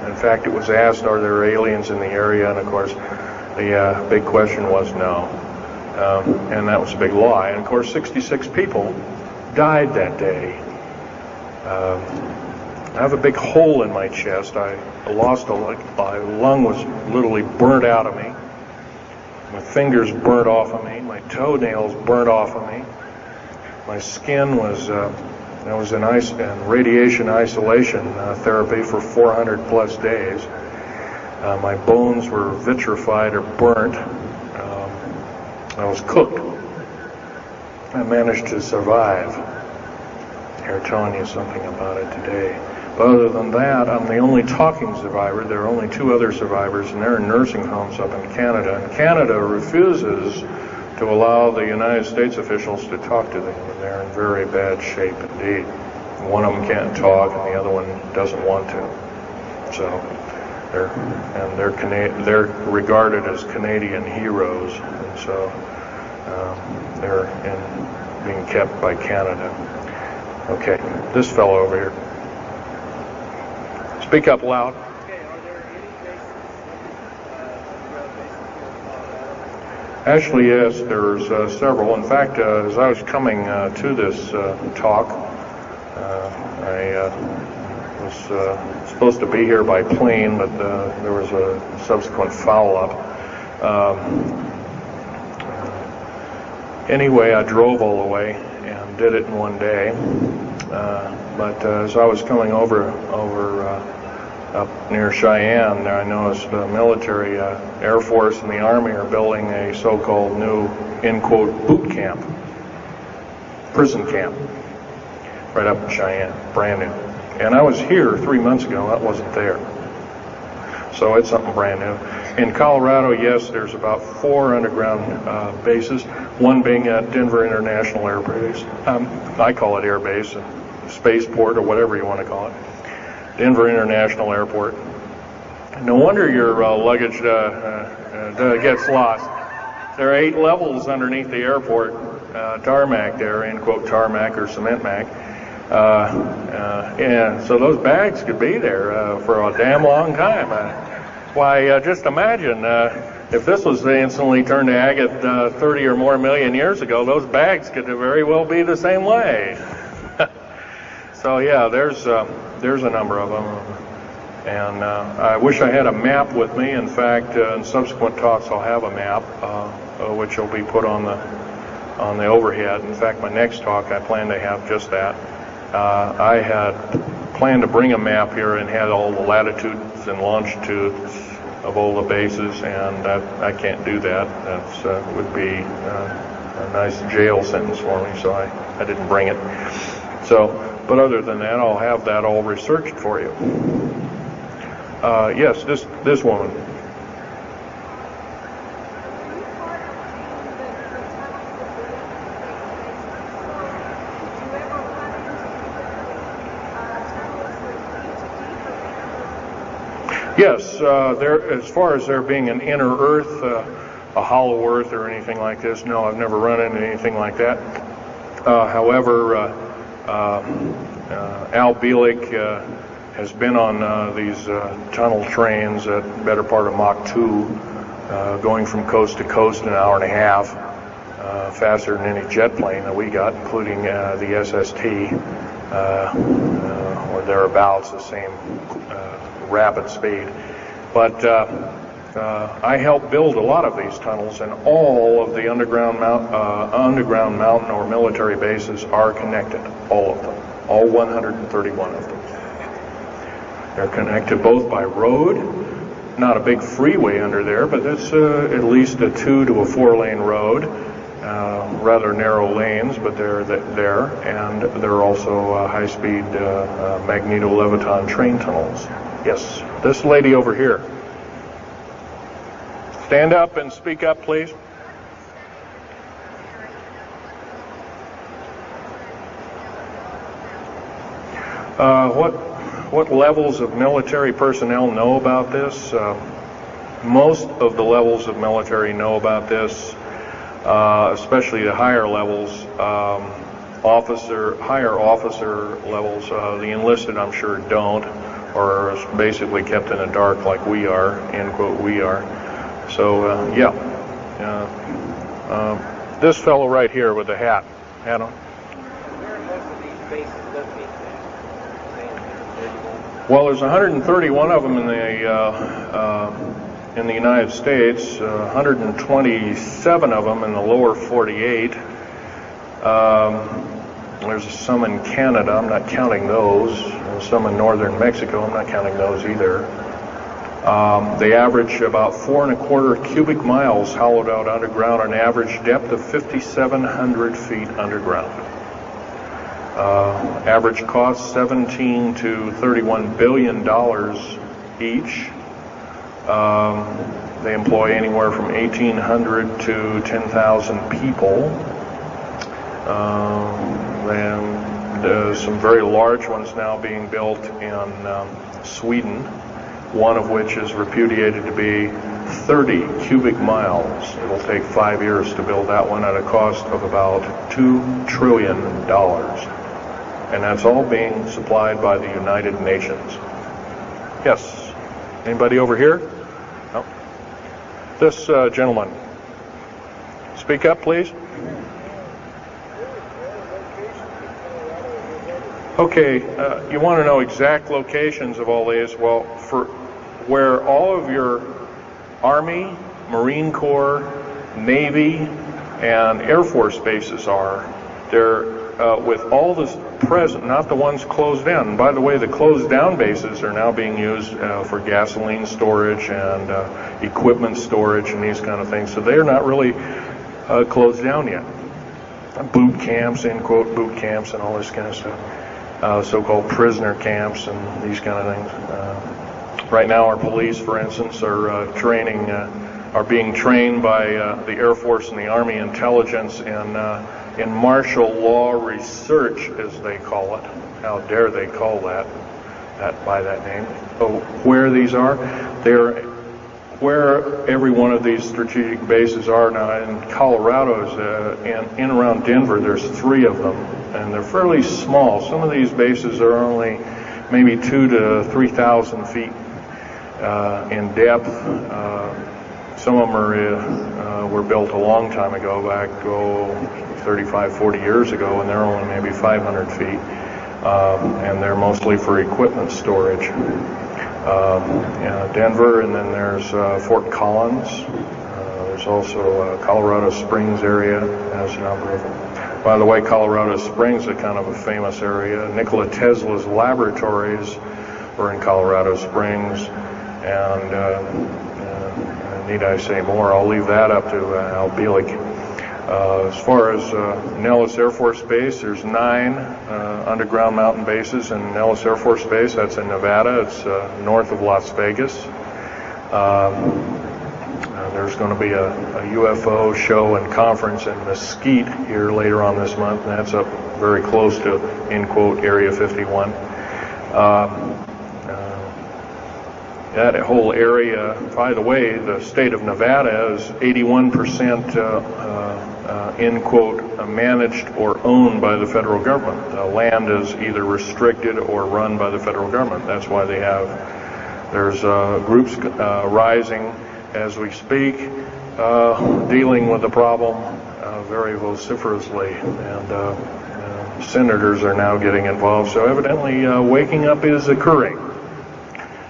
in fact, it was asked, are there aliens in the area? And of course, the big question was no. And that was a big lie. And of course, 66 people died that day. I have a big hole in my chest. I lost my lung was literally burnt out of me. My fingers burnt off of me. My toenails burnt off of me. My skin was, I was in radiation isolation therapy for 400 plus days. My bones were vitrified or burnt. I was cooked. I managed to survive. Here, telling you something about it today. But other than that, I'm the only talking survivor. There are only 2 other survivors, and they're in nursing homes up in Canada. And Canada refuses to allow the United States officials to talk to them, and they're in very bad shape indeed. One of them can't talk, and the other one doesn't want to. So they're regarded as Canadian heroes, and so they're being kept by Canada. Okay, this fellow over here. Speak up loud. Actually, yes, there's several. In fact, as I was coming to this talk, I was supposed to be here by plane, but there was a subsequent foul-up. Anyway, I drove all the way and did it in one day. But as I was coming over up near Cheyenne, there I noticed the military, Air Force and the Army are building a so-called new, in quote, boot camp, prison camp, right up in Cheyenne, brand new. And I was here 3 months ago, that wasn't there. So it's something brand new. In Colorado, yes, there's about 4 underground bases, one being at Denver International Air Base. I call it Air Base, spaceport, or whatever you want to call it. Denver International Airport. No wonder your luggage gets lost. There are 8 levels underneath the airport, tarmac there, end quote tarmac or cement mac. And so those bags could be there for a damn long time. Why, just imagine if this was instantly turned to agate 30 or more million years ago, those bags could very well be the same way. So yeah, there's a number of them, and I wish I had a map with me. In fact, in subsequent talks, I'll have a map, which will be put on the overhead. In fact, my next talk, I plan to have just that. I had planned to bring a map here and had all the latitudes and longitudes of all the bases, and I can't do that. That would be a nice jail sentence for me, so I didn't bring it. So, but other than that, I'll have that all researched for you. Yes, this woman. Yes, as far as there being an inner Earth, a hollow Earth or anything like this, no, I've never run into anything like that. However, Al Bielek has been on these tunnel trains at better part of Mach 2, going from coast to coast in an hour and a half, faster than any jet plane that we got, including the SST, or thereabouts, the same rapid speed. But I helped build a lot of these tunnels, and all of the underground mountain or military bases are connected, all of them, all 131 of them. They're connected both by road, not a big freeway under there, but it's at least a 2 to a 4 lane road, rather narrow lanes, but they're there, and they're also high-speed magneto-leviton train tunnels. Yes, this lady over here. Stand up and speak up, please. What levels of military personnel know about this? Most of the levels of military know about this, especially the higher levels, higher officer levels. The enlisted, I'm sure, don't, or is basically kept in the dark like we are, end quote, we are. So, yeah. This fellow right here with the hat on. Where are most of these bases located at? Well, there's 131 of them in the United States, 127 of them in the lower 48. There's some in Canada, I'm not counting those. Some in northern Mexico, I'm not counting those either. They average about 4.25 cubic miles hollowed out underground, an average depth of 5,700 feet underground. Average cost $17 to $31 billion each. They employ anywhere from 1,800 to 10,000 people. And some very large ones now being built in Sweden, one of which is repudiated to be 30 cubic miles. It'll take 5 years to build that one at a cost of about $2 trillion. And that's all being supplied by the United Nations. Yes. Anybody over here? No. This gentleman. Speak up, please. Okay, you want to know exact locations of all these? Well, for where all of your Army, Marine Corps, Navy, and Air Force bases are, they're with all the present, not the ones closed down. And by the way, the closed down bases are now being used for gasoline storage and equipment storage and these kind of things. So they're not really closed down yet. Boot camps, end quote, boot camps and all this kind of stuff. So-called prisoner camps and these kind of things. Right now, our police, for instance, are being trained by the Air Force and the Army intelligence in martial law research, as they call it. How dare they call that by that name? So where these are, they're where every one of these strategic bases are now. In Colorado, in and around Denver, there's 3 of them, and they're fairly small. Some of these bases are only maybe 2,000 to 3,000 feet in depth. Some of them were built a long time ago, back 35, 40 years ago, and they're only maybe 500 feet. and they're mostly for equipment storage. Denver, and then there's Fort Collins. There's also Colorado Springs area has a number of them. By the way, Colorado Springs is kind of a famous area. Nikola Tesla's laboratories were in Colorado Springs, and need I say more? I'll leave that up to Al Bielek. As far as Nellis Air Force Base, there's 9 underground mountain bases in Nellis Air Force Base. That's in Nevada. It's north of Las Vegas. There's going to be a UFO show and conference in Mesquite here later on this month, and that's up very close to, in quote, Area 51. That whole area, by the way, the state of Nevada is 81% in quote, managed or owned by the federal government. The land is either restricted or run by the federal government. That's why there's groups rising as we speak, dealing with the problem very vociferously, and senators are now getting involved. So evidently waking up is occurring.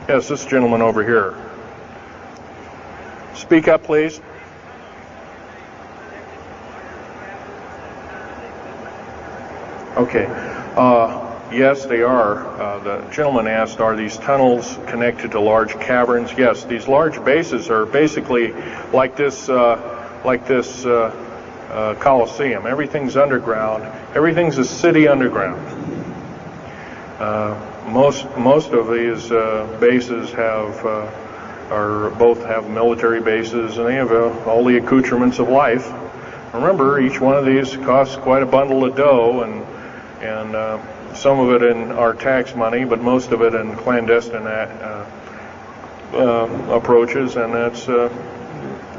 Yes, this gentleman over here. Speak up, please. Okay. Yes, they are. The gentleman asked, are these tunnels connected to large caverns? Yes, these large bases are basically like this Coliseum. Everything's underground. Everything's a city underground. Most of these bases both have military bases, and they have all the accoutrements of life. Remember, each one of these costs quite a bundle of dough, and some of it in our tax money, but most of it in clandestine approaches, and that's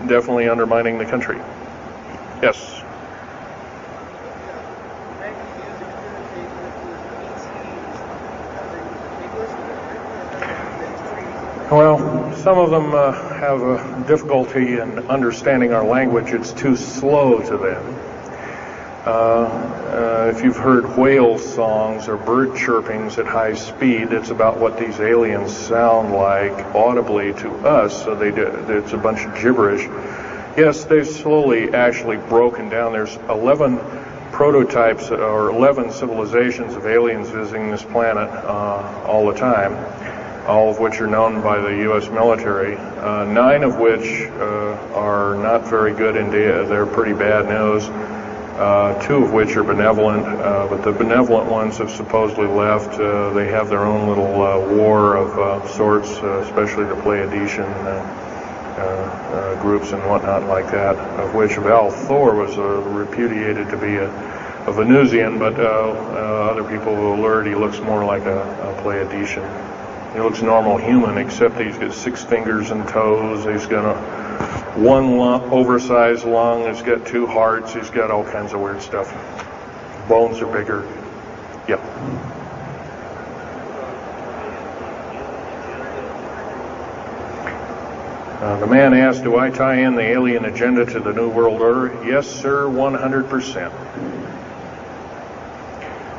definitely undermining the country. Yes. Well, some of them have a difficulty in understanding our language. It's too slow to them. If you've heard whale songs or bird chirpings at high speed, it's about what these aliens sound like audibly to us, so it's a bunch of gibberish. Yes, they've slowly actually broken down. There's 11 prototypes or 11 civilizations of aliens visiting this planet all the time, all of which are known by the U.S. military, 9 of which are not very good indeed. They're pretty bad news. 2 of which are benevolent, but the benevolent ones have supposedly left. They have their own little war of sorts, especially the Pleiadian groups and whatnot like that, of which Val Thor was repudiated to be a Venusian, but other people will alert he looks more like a Pleiadian. He looks normal human, except he's got 6 fingers and toes. He's got one oversized lung. He's got 2 hearts. He's got all kinds of weird stuff. Bones are bigger. Yep. The man asked, do I tie in the alien agenda to the New World Order? Yes, sir, 100%.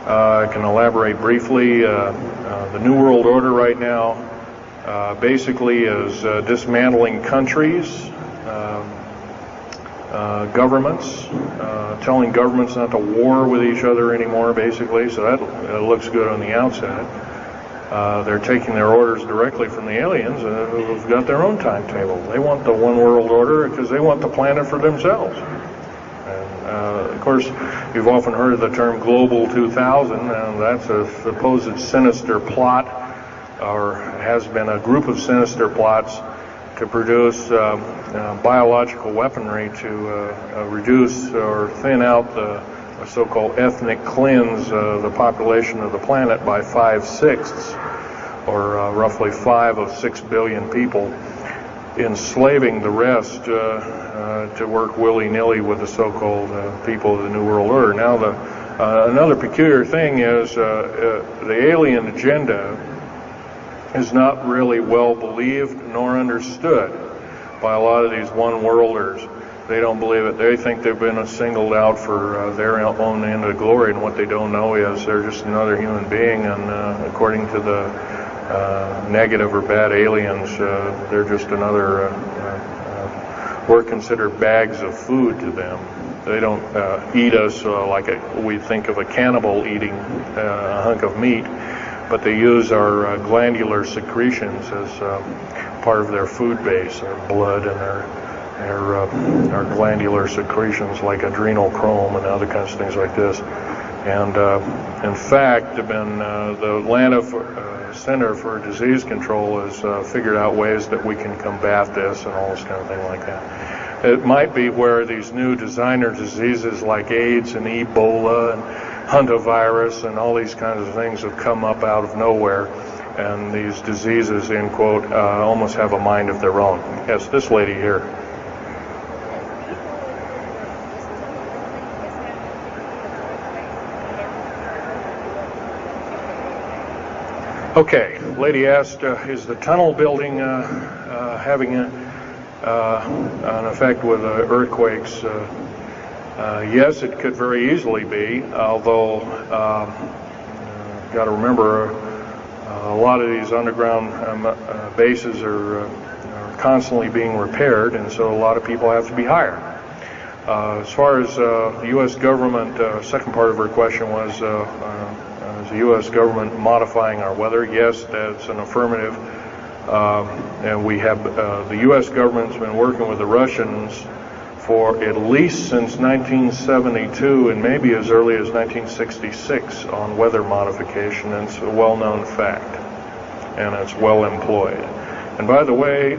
I can elaborate briefly. The New World Order right now basically is dismantling countries, governments, telling governments not to war with each other anymore, basically, so that looks good on the outside. They're taking their orders directly from the aliens who've got their own timetable. They want the one world order because they want the planet for themselves. And, of course, you've often heard of the term Global 2000, and that's a supposed sinister plot, or has been a group of sinister plots to produce biological weaponry to reduce or thin out the so-called ethnic cleanse the population of the planet by 5/6, or roughly 5 of 6 billion people, enslaving the rest to work willy-nilly with the so-called people of the New World Order. Now, another peculiar thing is the alien agenda is not really well believed nor understood by a lot of these one-worlders. They don't believe it. They think they've been singled out for their own end of glory, and what they don't know is they're just another human being, and according to the negative or bad aliens, they're just another, we're considered bags of food to them. They don't eat us like we think of a cannibal eating a hunk of meat, but they use our glandular secretions as part of their food base, their blood and our glandular secretions like adrenochrome and other kinds of things like this. And in fact, the Atlanta Center for Disease Control has figured out ways that we can combat this and all this kind of thing like that. It might be where these new designer diseases like AIDS and Ebola and hantavirus and all these kinds of things have come up out of nowhere, and these diseases, end quote, almost have a mind of their own. Yes, this lady here. Okay, lady asked, is the tunnel building having an effect with earthquakes? Yes, it could very easily be, although got to remember a lot of these underground bases are constantly being repaired, and so a lot of people have to be hired. As far as the U.S. government, second part of her question was, is the U.S. government modifying our weather? Yes, that's an affirmative. And we have, the U.S. government's been working with the Russians for at least since 1972 and maybe as early as 1966 on weather modification. And it's a well-known fact, and it's well employed. And by the way,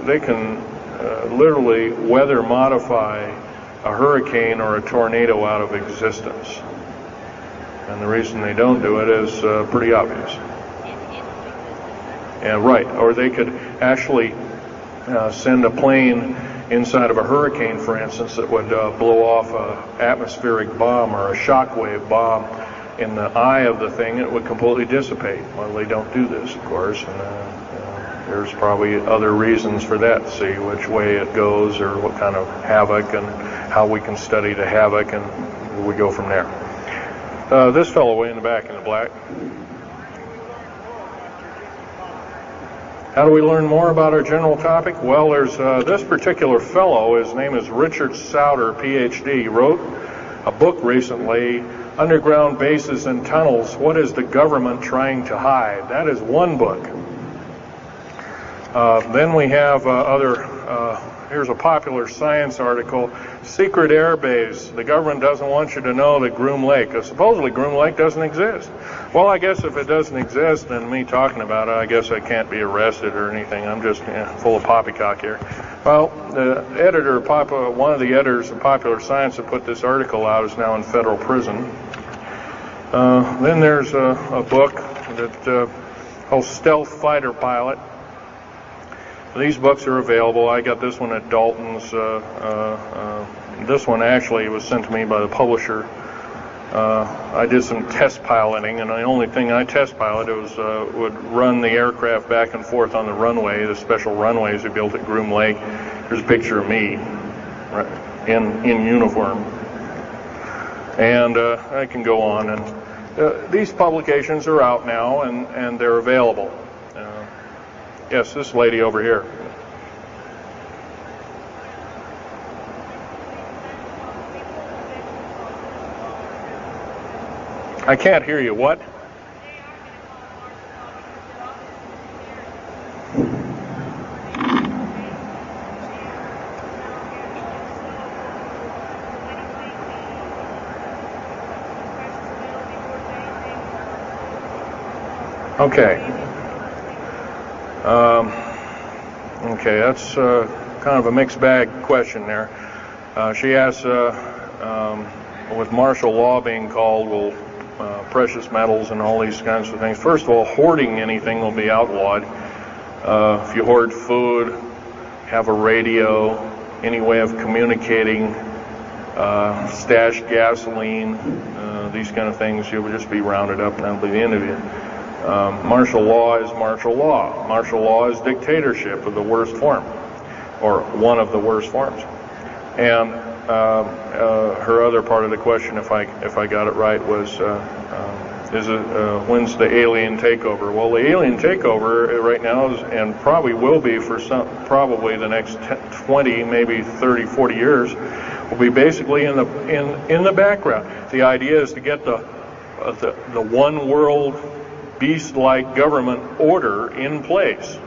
they can literally weather modify a hurricane or a tornado out of existence. And the reason they don't do it is pretty obvious. And right, or they could actually send a plane inside of a hurricane, for instance, that would blow off an atmospheric bomb or a shockwave bomb in the eye of the thing. It would completely dissipate. Well, they don't do this, of course, and there's probably other reasons for that. See which way it goes, or what kind of havoc, and how we can study the havoc, and we go from there. This fellow way in the back in the black. How do we learn more about our general topic? Well, there's this particular fellow, his name is Richard Souter, PhD, wrote a book recently, Underground Bases and Tunnels, What is the Government Trying to Hide? That is one book. Then we have here's a popular science article, Secret Air Base. The government doesn't want you to know that Groom Lake, supposedly Groom Lake doesn't exist. Well, I guess if it doesn't exist, then me talking about it, I guess I can't be arrested or anything. I'm just full of poppycock here. Well, the editor, one of the editors of Popular Science that put this article out is now in federal prison. Then there's a book that called Stealth Fighter Pilot. These books are available. I got this one at Dalton's. This one actually was sent to me by the publisher. I did some test piloting, and the only thing I test piloted was would run the aircraft back and forth on the runway, the special runways they built at Groom Lake. Here's a picture of me in uniform. And I can go on. And these publications are out now, and they're available. Yes, this lady over here. I can't hear you. What? Okay. Okay, that's kind of a mixed bag question there. She asks, with martial law being called, will precious metals and all these kinds of things. First of all, hoarding anything will be outlawed. If you hoard food, have a radio, any way of communicating, stash gasoline, these kind of things, you will just be rounded up, and that'll be the end of it. Martial law is martial law. Martial law is dictatorship of the worst form, or one of the worst forms. And her other part of the question, if I got it right, was when's the alien takeover? Well, the alien takeover right now is, and probably will be for probably the next 20, maybe 30, 40 years, will be basically in the background. The idea is to get the one world beast-like government order in place,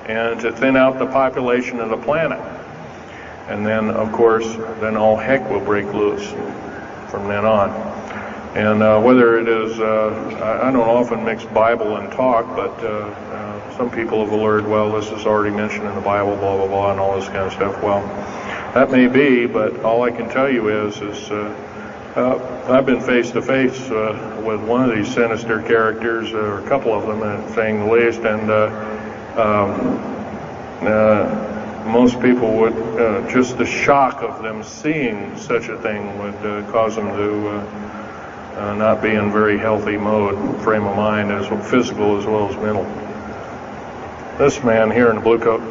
and to thin out the population of the planet. And then, of course, then all heck will break loose from then on. And whether it is, I don't often mix Bible and talk, but some people have alerted, well, this is already mentioned in the Bible, blah, blah, blah, and all this kind of stuff. Well, that may be, but all I can tell you is I've been face to face with one of these sinister characters, or a couple of them, saying the least, and most people would, just the shock of them seeing such a thing would cause them to not be in very healthy frame of mind, as physical as well as mental. This man here in the blue coat.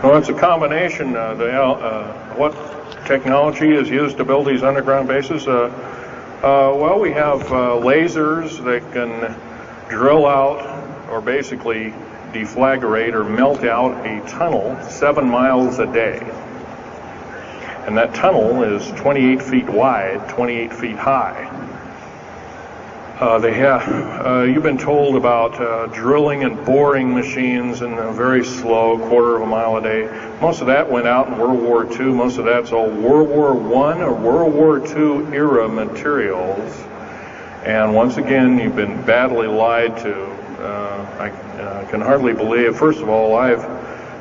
Well, it's a combination. What technology is used to build these underground bases? Well, we have lasers that can drill out, or basically deflagrate or melt out a tunnel 7 miles a day. And that tunnel is 28 feet wide, 28 feet high. You've been told about drilling and boring machines in a very slow, quarter of a mile a day. Most of that went out in World War II. Most of that's all World War I or World War II era materials. And once again, you've been badly lied to. I can hardly believe. First of all, I've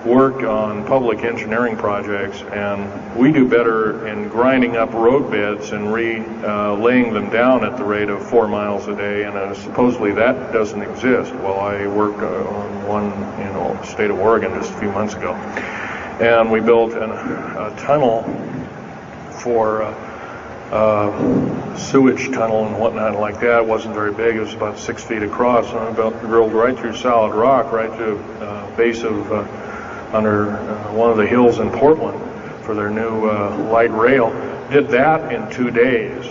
worked on public engineering projects, and we do better in grinding up road beds and laying them down at the rate of 4 miles a day, and supposedly that doesn't exist. Well, I worked on one in the state of Oregon just a few months ago, and we built a tunnel for sewage tunnel and whatnot like that. It wasn't very big. It was about 6 feet across, and I drilled right through solid rock, right to base of under one of the hills in Portland for their new light rail. Did that in 2 days.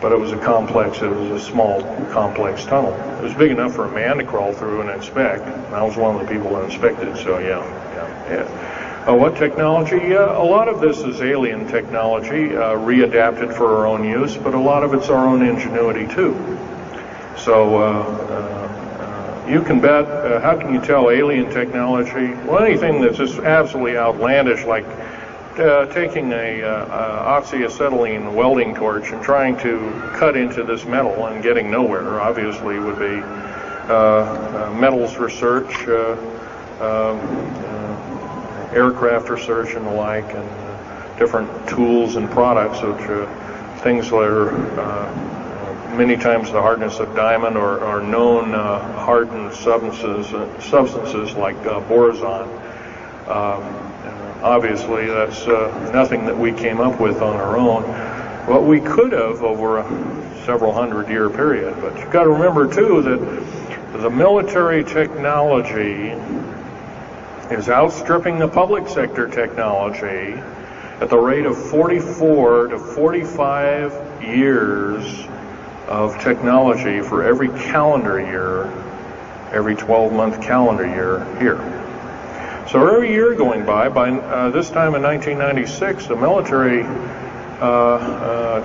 But it was a small, complex tunnel. It was big enough for a man to crawl through and inspect. I was one of the people that inspected, so yeah. What technology? A lot of this is alien technology, readapted for our own use, but a lot of it's our own ingenuity too. So you can bet, how can you tell alien technology? Well, anything that's just absolutely outlandish, like taking a oxyacetylene welding torch and trying to cut into this metal and getting nowhere, obviously would be metals research, aircraft research and the like, and different tools and products, which things that are many times the hardness of diamond, or known hardened substances like borazon. Obviously, that's nothing that we came up with on our own. What we could have over a several hundred-year period. But you've got to remember, too, that the military technology is outstripping the public sector technology at the rate of 44 to 45 years of technology for every calendar year, every 12-month calendar year here. So every year going by this time in 1996, the military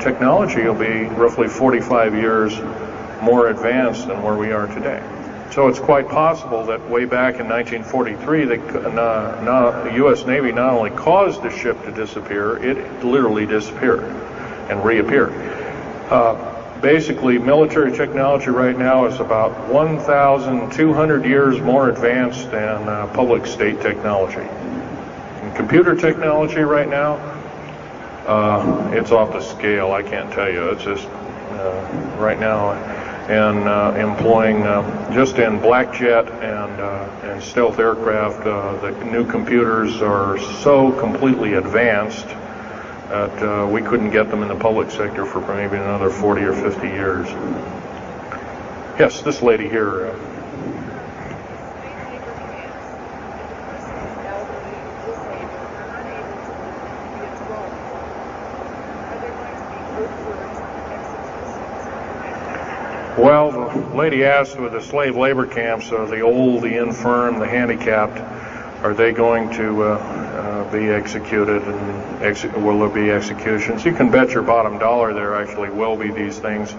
technology will be roughly 45 years more advanced than where we are today. So it's quite possible that way back in 1943, the U.S. Navy not only caused the ship to disappear, it literally disappeared and reappeared. Basically, military technology right now is about 1,200 years more advanced than public state technology. And computer technology right now, it's off the scale, I can't tell you. It's just right now, and employing just in black jet and stealth aircraft, the new computers are so completely advanced that we couldn't get them in the public sector for maybe another 40 or 50 years. Yes, this lady here. Well, the lady asked with the slave labor camps, the old, the infirm, the handicapped, are they going to be executed, and will there be executions? You can bet your bottom dollar there actually will be these things.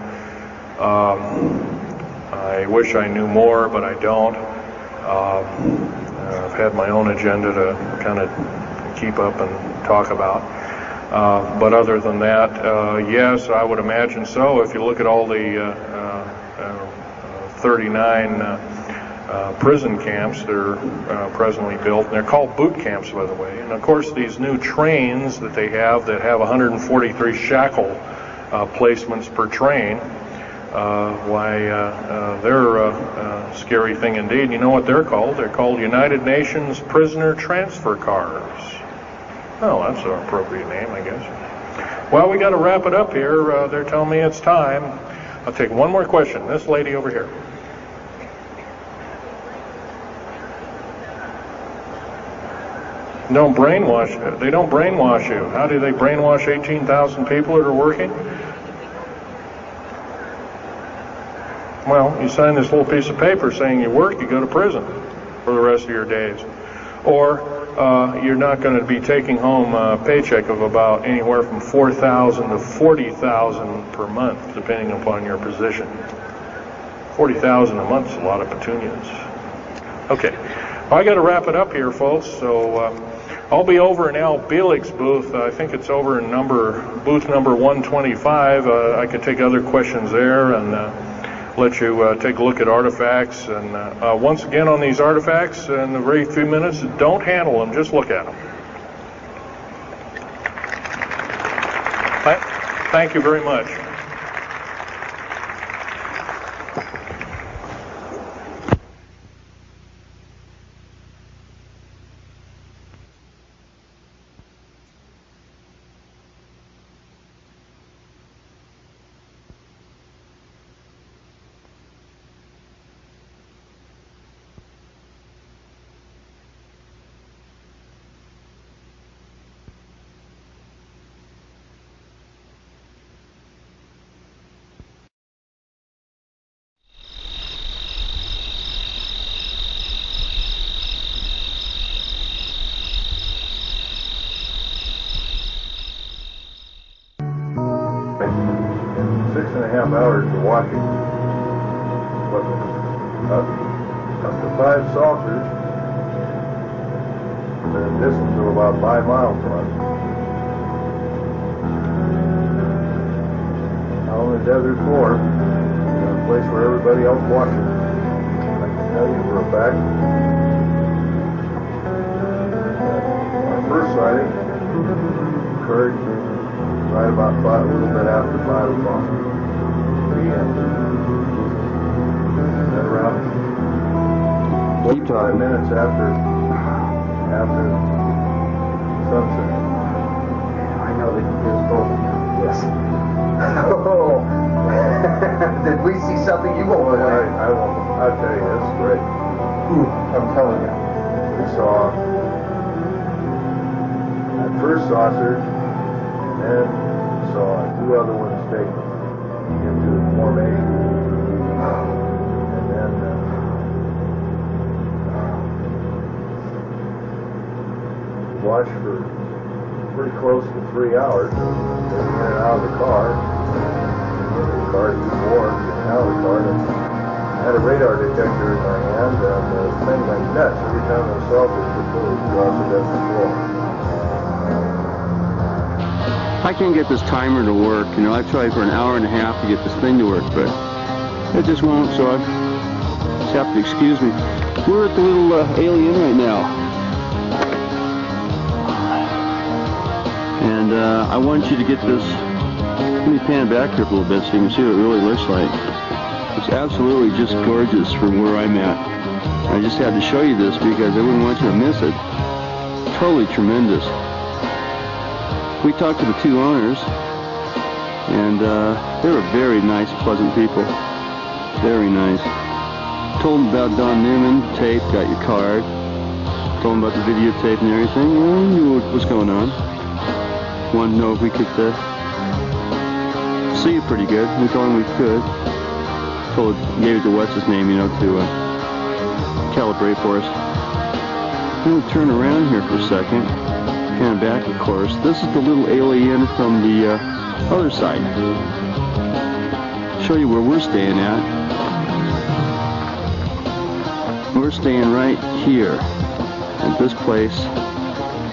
I wish I knew more, but I don't. I've had my own agenda to kind of keep up and talk about. But other than that, yes, I would imagine so. If you look at all the 39 prison camps that are presently built, and they're called boot camps, by the way. And of course, these new trains that they have that have 143 shackle placements per train, they're a scary thing indeed. You know what they're called? They're called United Nations Prisoner Transfer Cars. Oh, that's an appropriate name, I guess. Well, we got to wrap it up here. They're telling me it's time. I'll take one more question. This lady over here. Don't brainwash. They don't brainwash you. How do they brainwash 18,000 people that are working? Well, you sign this little piece of paper saying you work, you go to prison for the rest of your days. Or you're not going to be taking home a paycheck of about anywhere from $4,000 to $40,000 per month, depending upon your position. $40,000 a month is a lot of petunias. Okay, well, I got to wrap it up here, folks. So I'll be over in Al Bielig's booth. I think it's over in booth number 125. I could take other questions there and let you take a look at artifacts. And once again on these artifacts, in a very few minutes, don't handle them, just look at them. Thank you very much. Hours of walking, but up to 5 saucers, the distance of about 5 miles from us. Out on the desert floor, a place where everybody else walks. I can tell you for a fact. Our first sighting occurred right about 5, a little bit after 5 o'clock. And around 45 minutes after sunset. I know that you just told me. Yes. Oh, did we see something you won't believe? I won't. I'll tell you, this is great. I'm telling you. We saw that first saucer, and then saw 2 other ones taken into formation, and then watched for pretty close to 3 hours. Getting in and out of the car, into the car too warm, getting out of the car. And I had a radar detector in my hand, and the thing went nuts every time I saw it was across the desert floor. I can't get this timer to work. You know, I've tried for an hour and a half to get this thing to work, but it just won't, so I just have to excuse me. We're at the little alien right now. And I want you to get this. Let me pan back here a little bit so you can see what it really looks like. It's absolutely just gorgeous from where I'm at. I just had to show you this because I wouldn't want you to miss it. Totally tremendous. We talked to the 2 owners, and they were very nice, pleasant people. Very nice. Told him about Don Newman tape, got your card. Told him about the videotape and everything. Well, we knew what was going on. Wanted to know if we could see it pretty good. We told him we could. Gave it to what's his name, you know, to calibrate for us. Then we turn around here for a second. Pan back, of course. This is the little alien from the other side. Show you where we're staying at. We're staying right here at this place.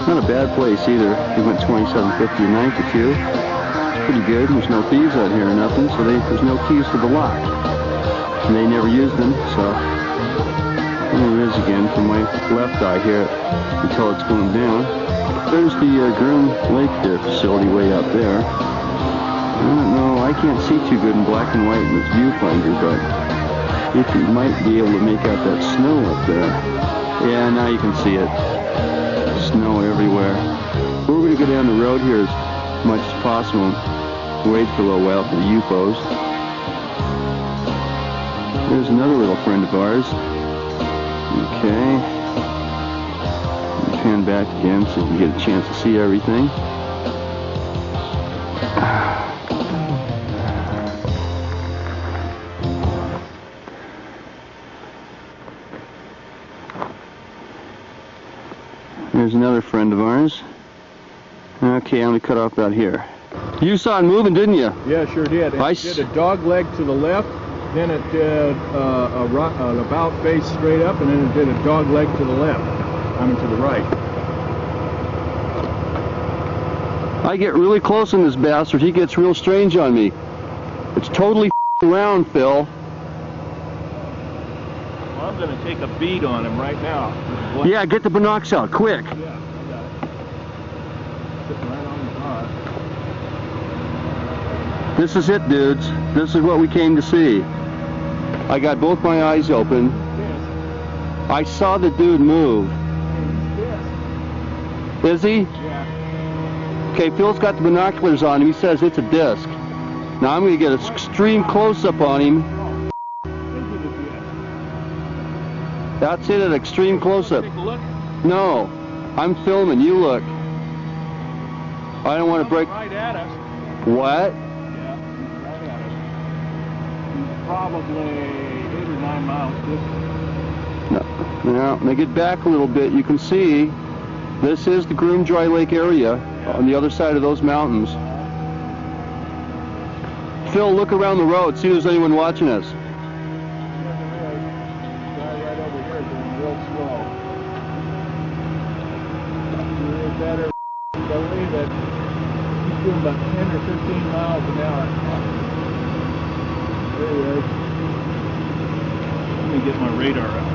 Not a bad place either. We went $27.50 a night to two. It's pretty good. There's no thieves out here or nothing, so there's no keys to the lock. And they never used them, so there it is again from my left eye here until it's going down. There's the Groom Lake facility way up there. I don't know, I can't see too good in black and white in this viewfinder, but if you might be able to make out that snow up there. Yeah, now you can see it. Snow everywhere. We're going to go down the road here as much as possible. Wait for a little while for the UFOs. There's another little friend of ours. Okay. Pan back again so you can get a chance to see everything. There's another friend of ours. Okay, I'm going to cut off about here. You saw it moving, didn't you? Yeah, sure did. It did a dog leg to the left, then it did an about face straight up, and then it did a dog leg to the left. I mean to the right. I get really close in this bastard. He gets real strange on me. It's totally round, Phil. Well, I'm going to take a bead on him right now. Yeah, get the binocs out, quick. Yeah, I got it. Sitting right on the car. This is it, dudes. This is what we came to see. I got both my eyes open. I saw the dude move. Is he? Yeah. Okay, Phil's got the binoculars on him. He says it's a disc. Now I'm going to get an extreme close-up on him. That's it, an extreme close-up. Take a look. No, I'm filming. You look. I don't want to break. Right at us. What? Yeah, he's right at us. He's probably 8 or 9 miles distant. No. Now, when I get back a little bit, you can see this is the Groom Dry Lake area on the other side of those mountains. Phil, look around the road, see if there's anyone watching us. Better believe it. He's doing about 10 or 15 miles an hour. There he is. Let me get my radar out.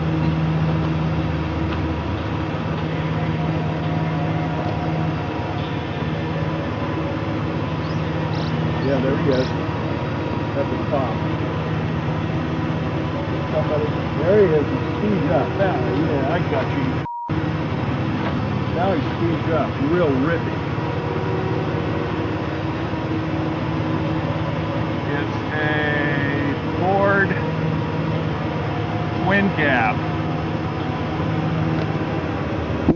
Yeah, there he is. At the top. Somebody. There he is. He speeds up. Now, yeah, I got you. Now he speeds up, real rippy. It's a Ford twin cab.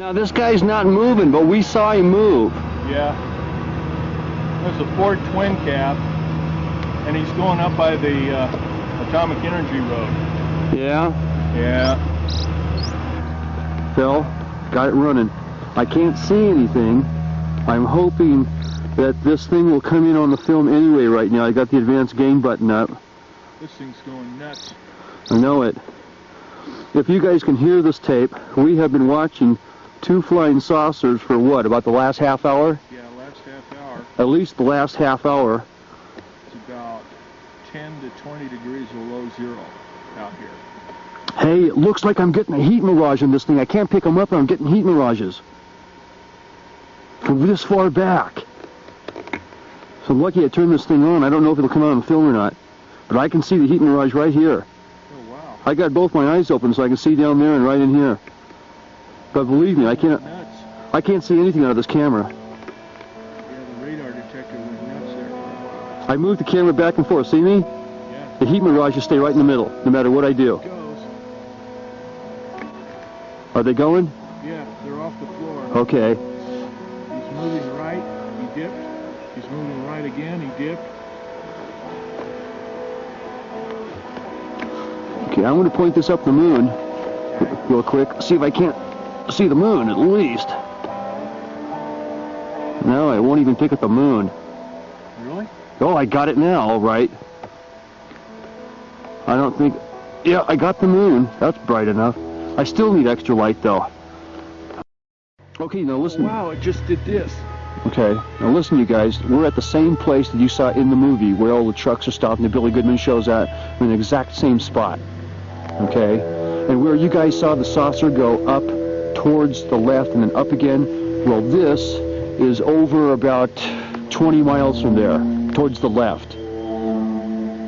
Now this guy's not moving, but we saw him move. Yeah. There's a Ford twin cab, and he's going up by the Atomic Energy Road. Yeah? Yeah. Phil, got it running. I can't see anything. I'm hoping that this thing will come in on the film anyway right now. I got the advanced gain button up. This thing's going nuts. I know it. If you guys can hear this tape, we have been watching two flying saucers for what, about the last half hour? Yeah, last half hour. At least the last half hour. It's about 10 to 20 degrees below zero out here. Hey, it looks like I'm getting a heat mirage in this thing. I can't pick them up and I'm getting heat mirages. From this far back. So I'm lucky I turned this thing on. I don't know if it'll come out on film or not. But I can see the heat mirage right here. Oh, wow. I got both my eyes open so I can see down there and right in here. But believe me, I can't see anything out of this camera. Yeah, the radar detector went nuts there. I moved the camera back and forth. See me? Yeah, The heat mirage will stay right in the middle, no matter what I do. Are they going? Yeah, they're off the floor. Okay. He's moving right, he dipped. He's moving right again, he dipped. Okay, I'm going to point this up the moon real quick. See if I can't see the moon at least. No, I won't even pick up the moon. Really? Oh, I got it now, all right. I don't think... Yeah, I got the moon. That's bright enough. I still need extra light, though. Okay, now listen. Wow, it just did this. Okay, now listen, you guys. We're at the same place that you saw in the movie where all the trucks are stopped and the Billy Goodman show's at. We're in the exact same spot. Okay? And where you guys saw the saucer go up towards the left and then up again, well, this is over about 20 miles from there, towards the left.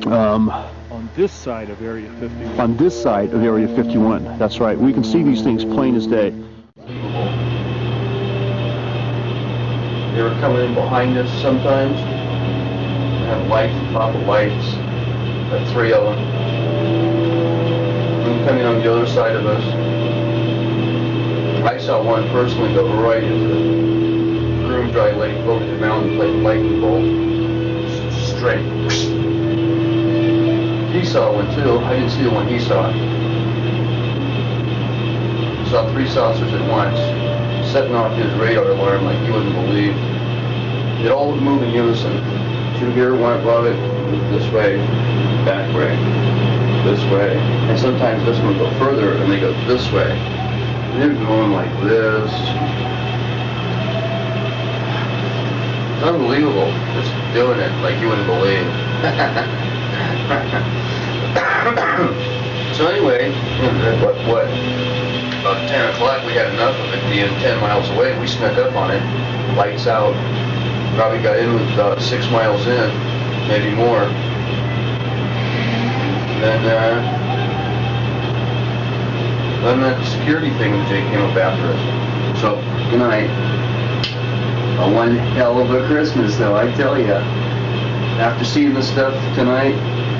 On this side of Area 51. On this side of Area 51. That's right. We can see these things plain as day. They were coming in behind us sometimes. We had lights, top of lights, about 3 of them. And coming on the other side of us. I saw one personally go right into the Groom Dry Lake, over the mountain, like lightning bolt, straight. He saw one too. I didn't see the one he saw. Saw 3 saucers at once, setting off his radar alarm like you wouldn't believe. It all would move in unison. 2 here, 1 above it, this way, back way, this way. And sometimes this one would go further and they go this way. And they're going like this. It's unbelievable. Just doing it like you wouldn't believe. So anyway, what? About 10 o'clock, we had enough of it being 10 miles away. We snuck up on it, lights out. Probably got in with about 6 miles in, maybe more. And then that security thing came up after us. So, good night. A one hell of a Christmas, though, I tell you. After seeing this stuff tonight,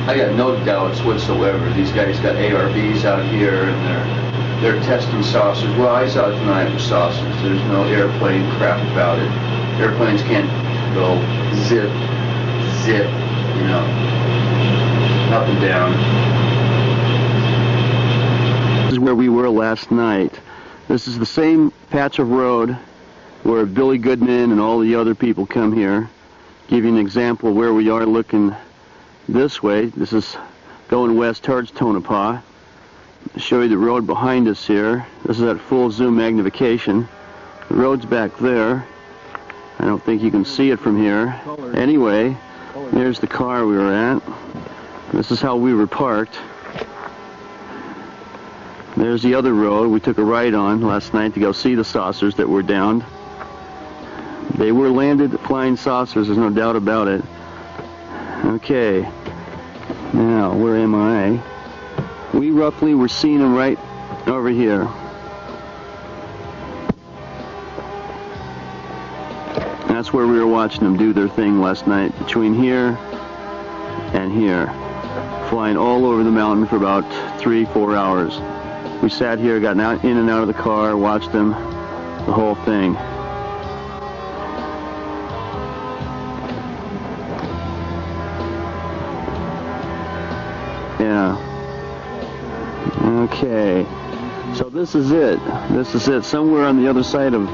I got no doubts whatsoever. These guys got ARBs out here, and they're testing saucers. Well, I saw it tonight with saucers. There's no airplane crap about it. Airplanes can't go zip, you know, up and down. This is where we were last night. This is the same patch of road where Billy Goodman and all the other people come here. Give you an example of where we are looking this way. This is going west towards Tonopah. Show you the road behind us here. This is at full zoom magnification. The road's back there. I don't think you can see it from here. Anyway, there's the car we were at. This is how we were parked. There's the other road we took a ride on last night to go see the saucers that were downed. They were landed flying saucers, there's no doubt about it. Okay, now where am I? We roughly were seeing them right over here. That's where we were watching them do their thing last night, between here and here, flying all over the mountain for about 3-4 hours. We sat here, got in and out of the car, watched them, the whole thing. Yeah. Okay. So this is it. This is it. Somewhere on the other side of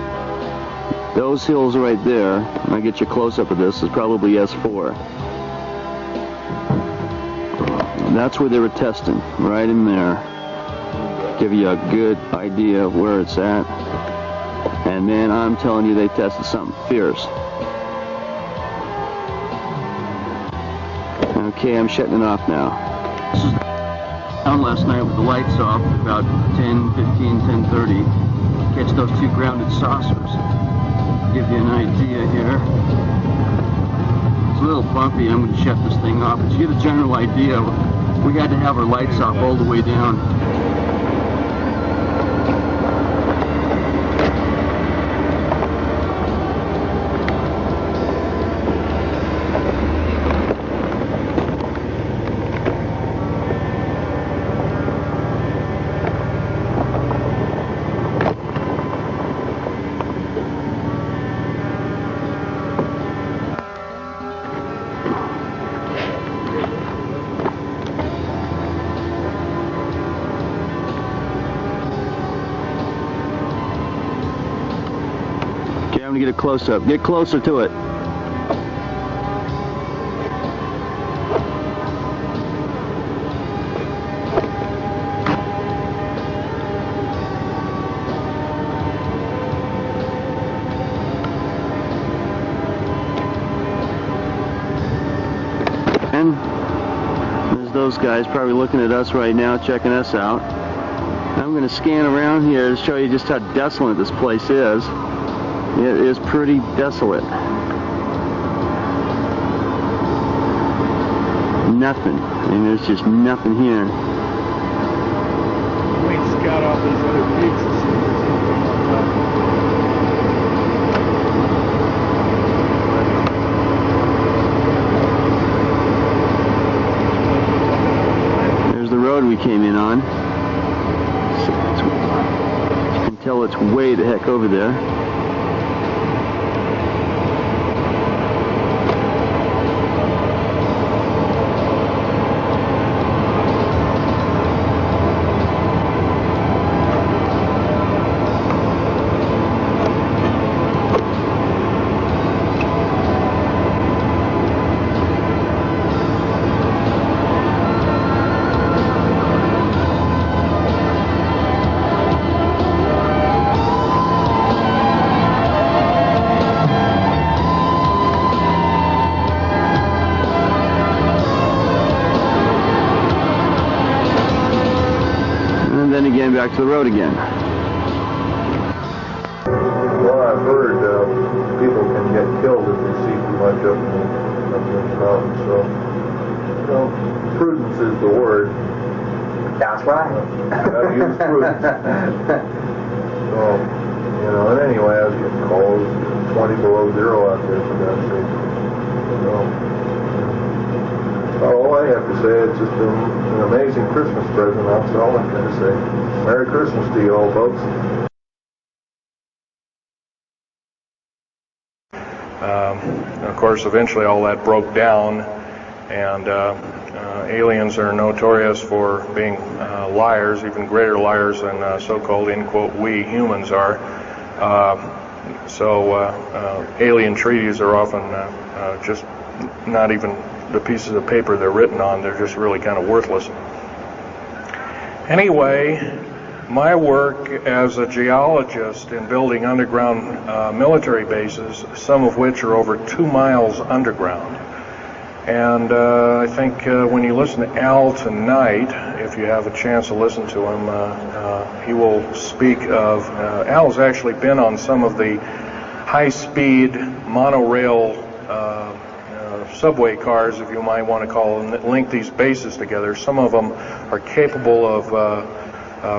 those hills right there, and I get you a close-up of this, is probably S4. And that's where they were testing, right in there. Give you a good idea of where it's at. And man, I'm telling you, they tested something fierce. Okay, I'm shutting it off now. This is down last night with the lights off, about 10, 15, 10:30. Catch those 2 grounded saucers. Give you an idea here. It's a little bumpy. I'm going to shut this thing off, but you get a general idea. We had to have our lights off all the way down. close up. Get closer to it. And there's those guys probably looking at us right now, checking us out. I'm going to scan around here to show you just how desolate this place is. It is pretty desolate. Nothing. I mean, there's just nothing here. Wait, scout off these other peaks and see if there's anything on top. There's the road we came in on. You can tell it's way the heck over there. Back to the road again. Well, I've heard people can get killed if they see too much up in the mountains. So, you know, prudence is the word. That's right. I've used prudence. So, you know, and anyway, I was getting calls 20 below zero out there for God's sake. All I have to say, it's just been an amazing Christmas present. That's all I'm going to say. Merry Christmas to you all, folks. Of course, eventually all that broke down, and aliens are notorious for being liars, even greater liars than so-called, in quote, we humans are. So alien treaties are often just not even the pieces of paper they're written on. They're just really kind of worthless. Anyway, my work as a geologist in building underground military bases, some of which are over 2 miles underground. And I think when you listen to Al tonight, if you have a chance to listen to him, he will speak of, Al's actually been on some of the high-speed monorail subway cars, if you might want to call them, that link these bases together. Some of them are capable of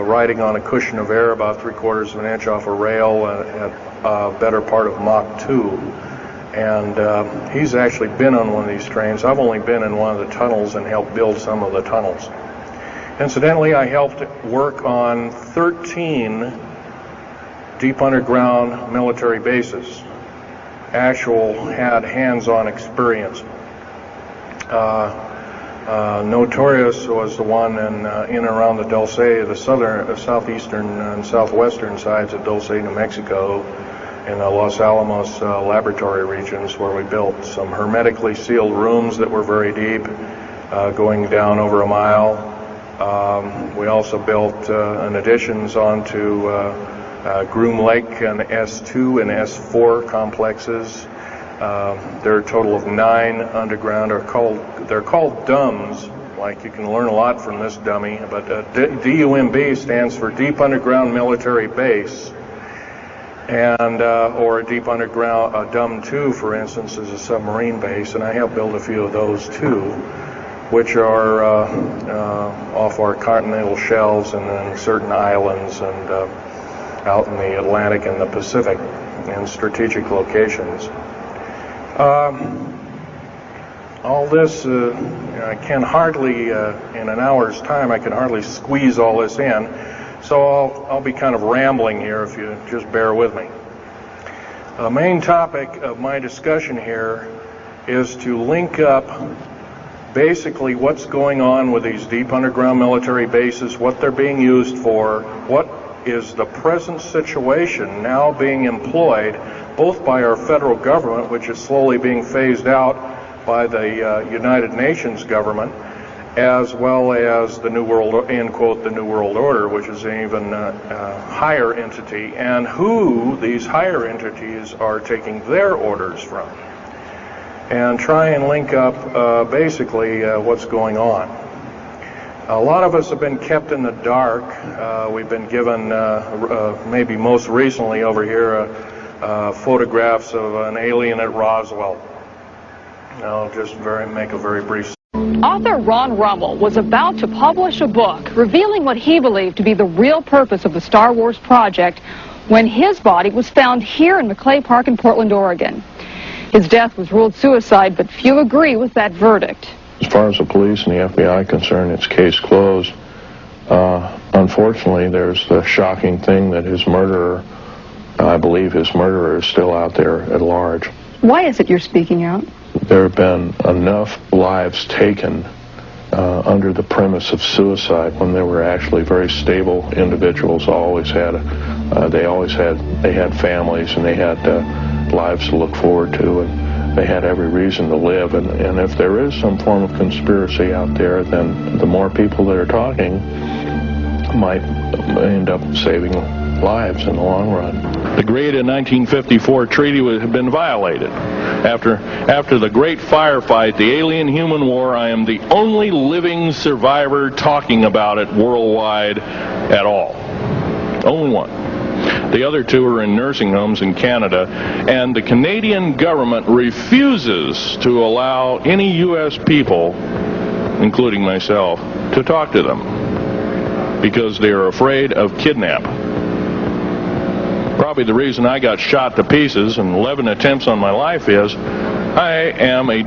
riding on a cushion of air about 3/4 of an inch off a rail at a better part of Mach 2. And he's actually been on one of these trains. I've only been in one of the tunnels and helped build some of the tunnels. Incidentally, I helped work on 13 deep underground military bases. Had hands-on experience. Notorious was the one in and around the Dulce, the southeastern and southwestern sides of Dulce, New Mexico, in the Los Alamos laboratory regions, where we built some hermetically sealed rooms that were very deep, going down over a mile. We also built additions onto Groom Lake and S2 and S4 complexes. There are a total of 9 underground. They're called D.U.M.Bs. Like, you can learn a lot from this dummy, but D.U.M.B stands for Deep Underground Military Base, and or a deep underground D.U.M.B 2, for instance, is a submarine base, and I helped build a few of those too, which are off our continental shelves and then certain islands and out in the Atlantic and the Pacific in strategic locations. All this, I can hardly, in an hour's time, I can hardly squeeze all this in, so I'll be kind of rambling here if you just bear with me. The main topic of my discussion here is to link up basically what's going on with these deep underground military bases, what they're being used for, what is the present situation now being employed both by our federal government, which is slowly being phased out by the United Nations government, as well as the New World, end quote, the New World Order, which is an even higher entity, and who these higher entities are taking their orders from, and try and link up basically what's going on. A lot of us have been kept in the dark. We've been given, maybe most recently over here, photographs of an alien at Roswell. I'll just make a very brief. Author Ron Rummel was about to publish a book revealing what he believed to be the real purpose of the Star Wars project when his body was found here in Maclay Park in Portland, Oregon. His death was ruled suicide, but few agree with that verdict. As far as the police and the FBI are concerned, it's case closed. Unfortunately, there's the shocking thing that his murderer, I believe his murderer, is still out there at large. Why is it you're speaking out? There have been enough lives taken under the premise of suicide when they were actually very stable individuals. They had families and they had lives to look forward to, and they had every reason to live. And if there is some form of conspiracy out there, then the more people that are talking might end up saving lives in the long run. The great 1954 treaty had been violated. After the great firefight, the alien-human war, I am the only living survivor talking about it worldwide at all. Only one. The other two are in nursing homes in Canada, and the Canadian government refuses to allow any U.S. people, including myself, to talk to them because they are afraid of kidnap. Probably the reason I got shot to pieces and 11 attempts on my life is I am a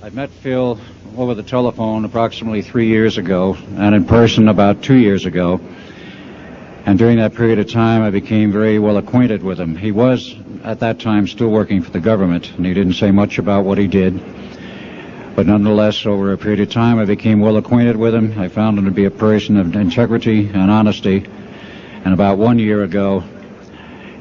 I met Phil over the telephone approximately 3 years ago, and in person about 2 years ago. And during that period of time, I became very well acquainted with him. He was, at that time, still working for the government, and he didn't say much about what he did. But nonetheless, over a period of time, I became well acquainted with him. I found him to be a person of integrity and honesty. And about 1 year ago,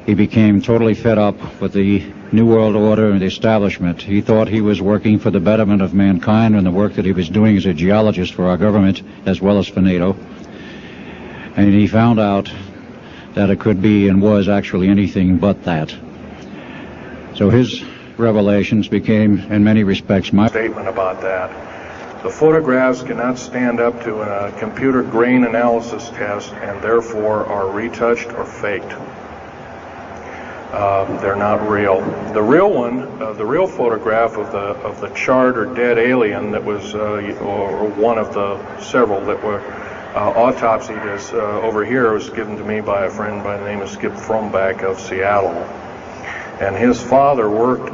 he became totally fed up with the New World Order and the establishment. He thought he was working for the betterment of mankind and the work that he was doing as a geologist for our government as well as for NATO. And he found out that it could be and was actually anything but that. So his revelations became, in many respects, my statement about that. The photographs cannot stand up to a computer grain analysis test and therefore are retouched or faked. They're not real. The real one, the real photograph of the charred or dead alien that was, or one of the several that were autopsied, is over here, was given to me by a friend by the name of Skip Frombach of Seattle. And his father worked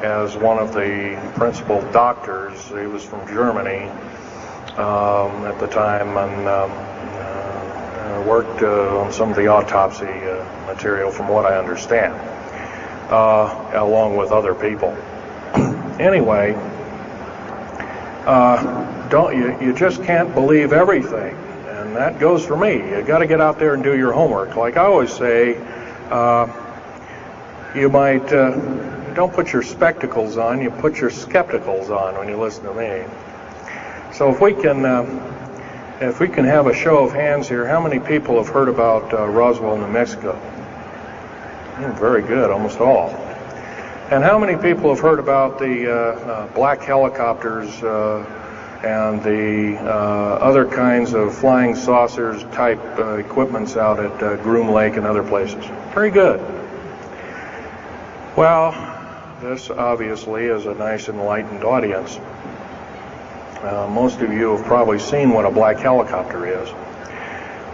as one of the principal doctors. He was from Germany at the time, and worked on some of the autopsy material, from what I understand, along with other people. Anyway, you just can't believe everything, and that goes for me. You got to get out there and do your homework. Like I always say, you might don't put your spectacles on, you put your skepticals on when you listen to me. So if we can If we can have a show of hands here, how many people have heard about Roswell, New Mexico? Very good, almost all. And how many people have heard about the black helicopters and the other kinds of flying saucers type equipments out at Groom Lake and other places? Very good. Well, this obviously is a nice enlightened audience. Most of you have probably seen what a black helicopter is,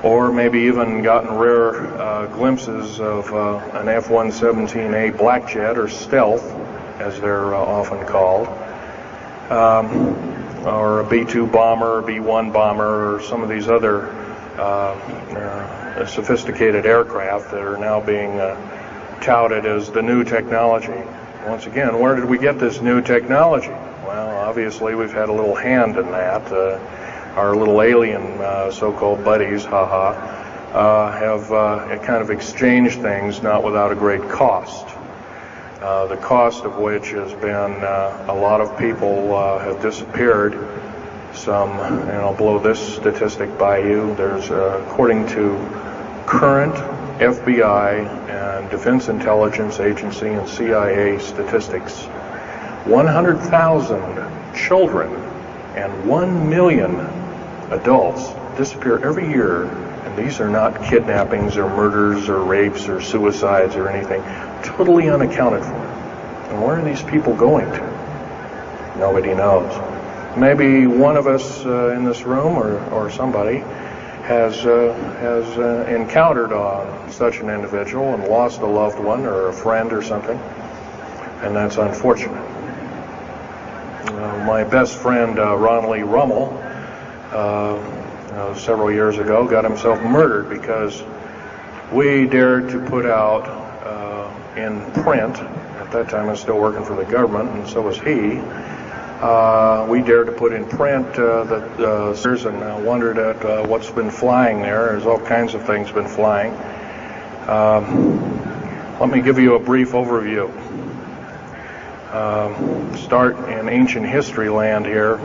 or maybe even gotten rare glimpses of an F-117A black jet, or stealth, as they're often called, or a B-2 bomber, or B-1 bomber, or some of these other sophisticated aircraft that are now being touted as the new technology. Once again, where did we get this new technology? Well, obviously we've had a little hand in that. Our little alien so-called buddies, have kind of exchanged things, not without a great cost. The cost of which has been a lot of people have disappeared. Some, and I'll blow this statistic by you. There's, according to current FBI and Defense Intelligence Agency and CIA statistics, 100,000 children and 1 million adults disappear every year, and these are not kidnappings or murders or rapes or suicides or anything, totally unaccounted for. And where are these people going to? Nobody knows. Maybe one of us in this room or somebody has encountered such an individual and lost a loved one or a friend or something, and that's unfortunate. My best friend, Ron Lee Rummel, several years ago, got himself murdered because we dared to put out in print, at that time I was still working for the government, and so was he, we dared to put in print and wondered at what's been flying there. There's all kinds of things been flying. Let me give you a brief overview. Start in ancient history land here.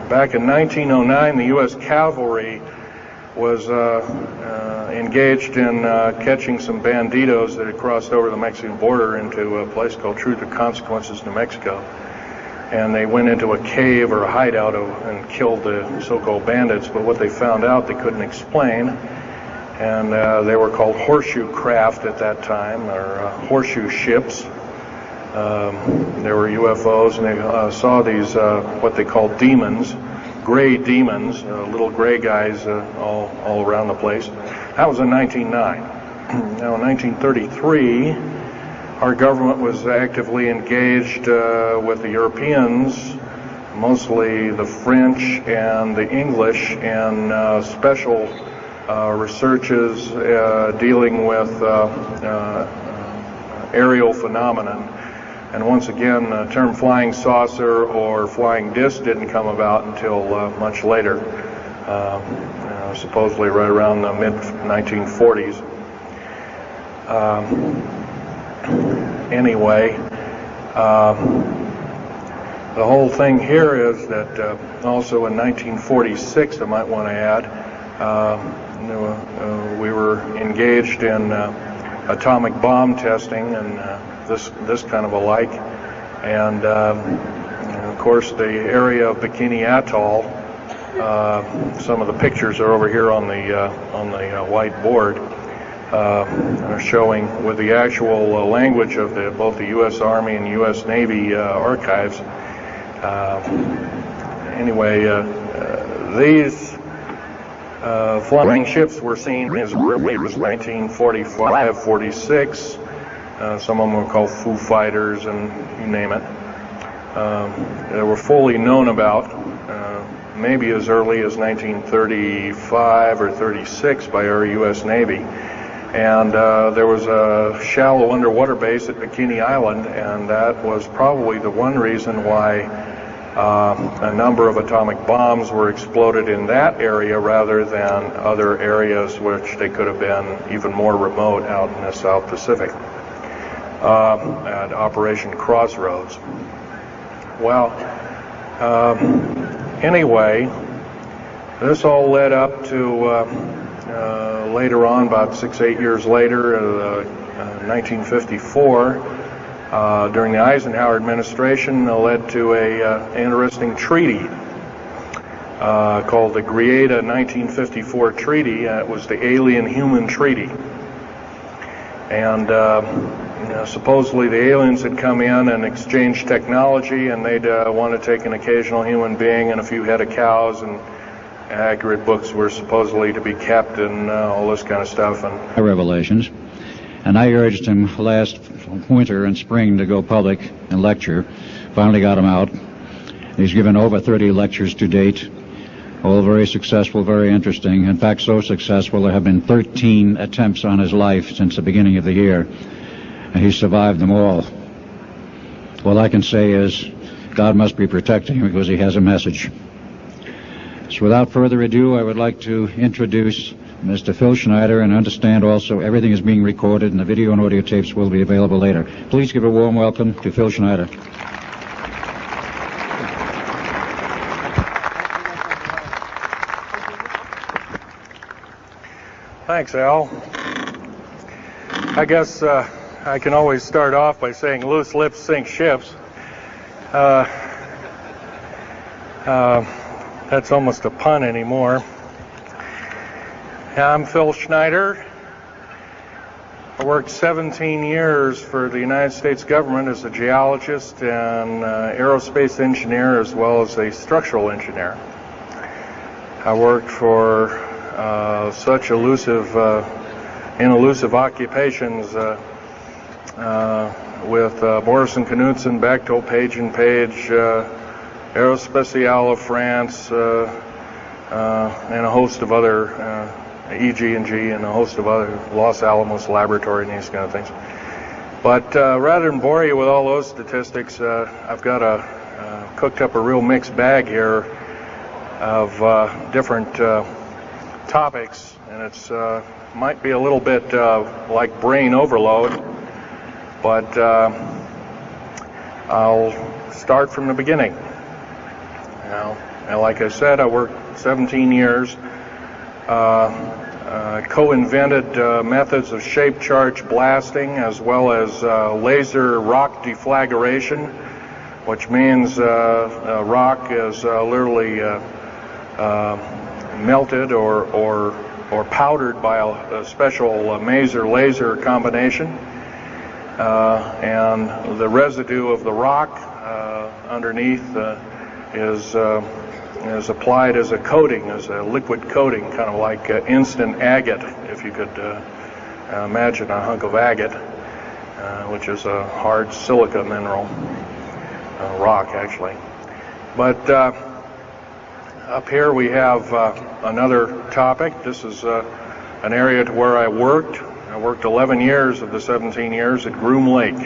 Back in 1909, the U.S. cavalry was engaged in catching some banditos that had crossed over the Mexican border into a place called Truth or Consequences, New Mexico. And they went into a cave or a hideout and killed the so-called bandits, but what they found out they couldn't explain, and they were called horseshoe craft at that time, or horseshoe ships. There were UFOs, and they saw these, what they called demons, gray demons, little gray guys all around the place. That was in 1909. Now in 1933, our government was actively engaged with the Europeans, mostly the French and the English, in special researches dealing with aerial phenomenon. And once again, the term flying saucer or flying disc didn't come about until much later, supposedly right around the mid-1940s. Anyway, the whole thing here is that also in 1946, I might want to add, we were engaged in atomic bomb testing and this kind of a like, and of course the area of Bikini Atoll. Some of the pictures are over here on the white board, showing with the actual language of both the U.S. Army and U.S. Navy archives. Anyway, these flying ships were seen as early as 1945, 46. Some of them were called Foo Fighters, and you name it. They were fully known about maybe as early as 1935 or 36 by our U.S. Navy. And there was a shallow underwater base at Bikini Island, and that was probably the one reason why a number of atomic bombs were exploded in that area rather than other areas which they could have been even more remote out in the South Pacific at Operation Crossroads. Well, anyway, This all led up to later on, about 6-8 years later, 1954, during the Eisenhower administration, led to an interesting treaty called the Greada 1954 Treaty. It was the Alien-Human Treaty. And supposedly the aliens had come in and exchanged technology, and they'd want to take an occasional human being and a few head of cows, and accurate books were supposedly to be kept, and all this kind of stuff. And revelations. And I urged him last winter and spring to go public and lecture. Finally got him out. He's given over 30 lectures to date, all very successful, very interesting. In fact, so successful there have been 13 attempts on his life since the beginning of the year, and he survived them all. All I can say is God must be protecting him because he has a message. So without further ado, I would like to introduce Mr. Phil Schneider, and understand also everything is being recorded and the video and audio tapes will be available later. Please give a warm welcome to Phil Schneider. Thanks, Al. I guess I can always start off by saying loose lips sink ships. That's almost a pun anymore. I'm Phil Schneider. I worked 17 years for the United States government as a geologist and aerospace engineer, as well as a structural engineer. I worked for such elusive occupations with Morrison Knudsen, Bechtel, Page & Page, Aerospatiale of France, and a host of other EG&G and a host of other, Los Alamos Laboratory and these kind of things. But rather than bore you with all those statistics, I've got cooked up a real mixed bag here of different topics, and it's might be a little bit like brain overload, but I'll start from the beginning. Now, like I said, I worked 17 years. Co-invented methods of shape charge blasting, as well as laser rock deflagration, which means rock is literally melted or powdered by a special maser laser combination, and the residue of the rock underneath is applied as a coating, as a liquid coating, kind of like instant agate, if you could imagine a hunk of agate, which is a hard silica mineral, rock actually. But up here we have another topic. This is an area to where I worked. I worked 11 years of the 17 years at Groom Lake,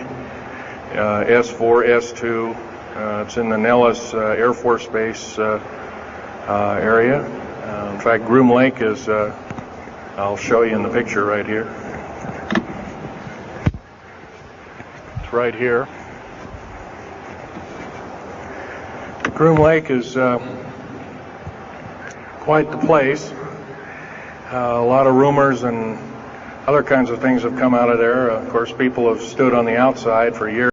S4, S2. It's in the Nellis Air Force Base area. In fact, Groom Lake is, I'll show you in the picture right here. It's right here. Groom Lake is quite the place. A lot of rumors and other kinds of things have come out of there. Of course, people have stood on the outside for years.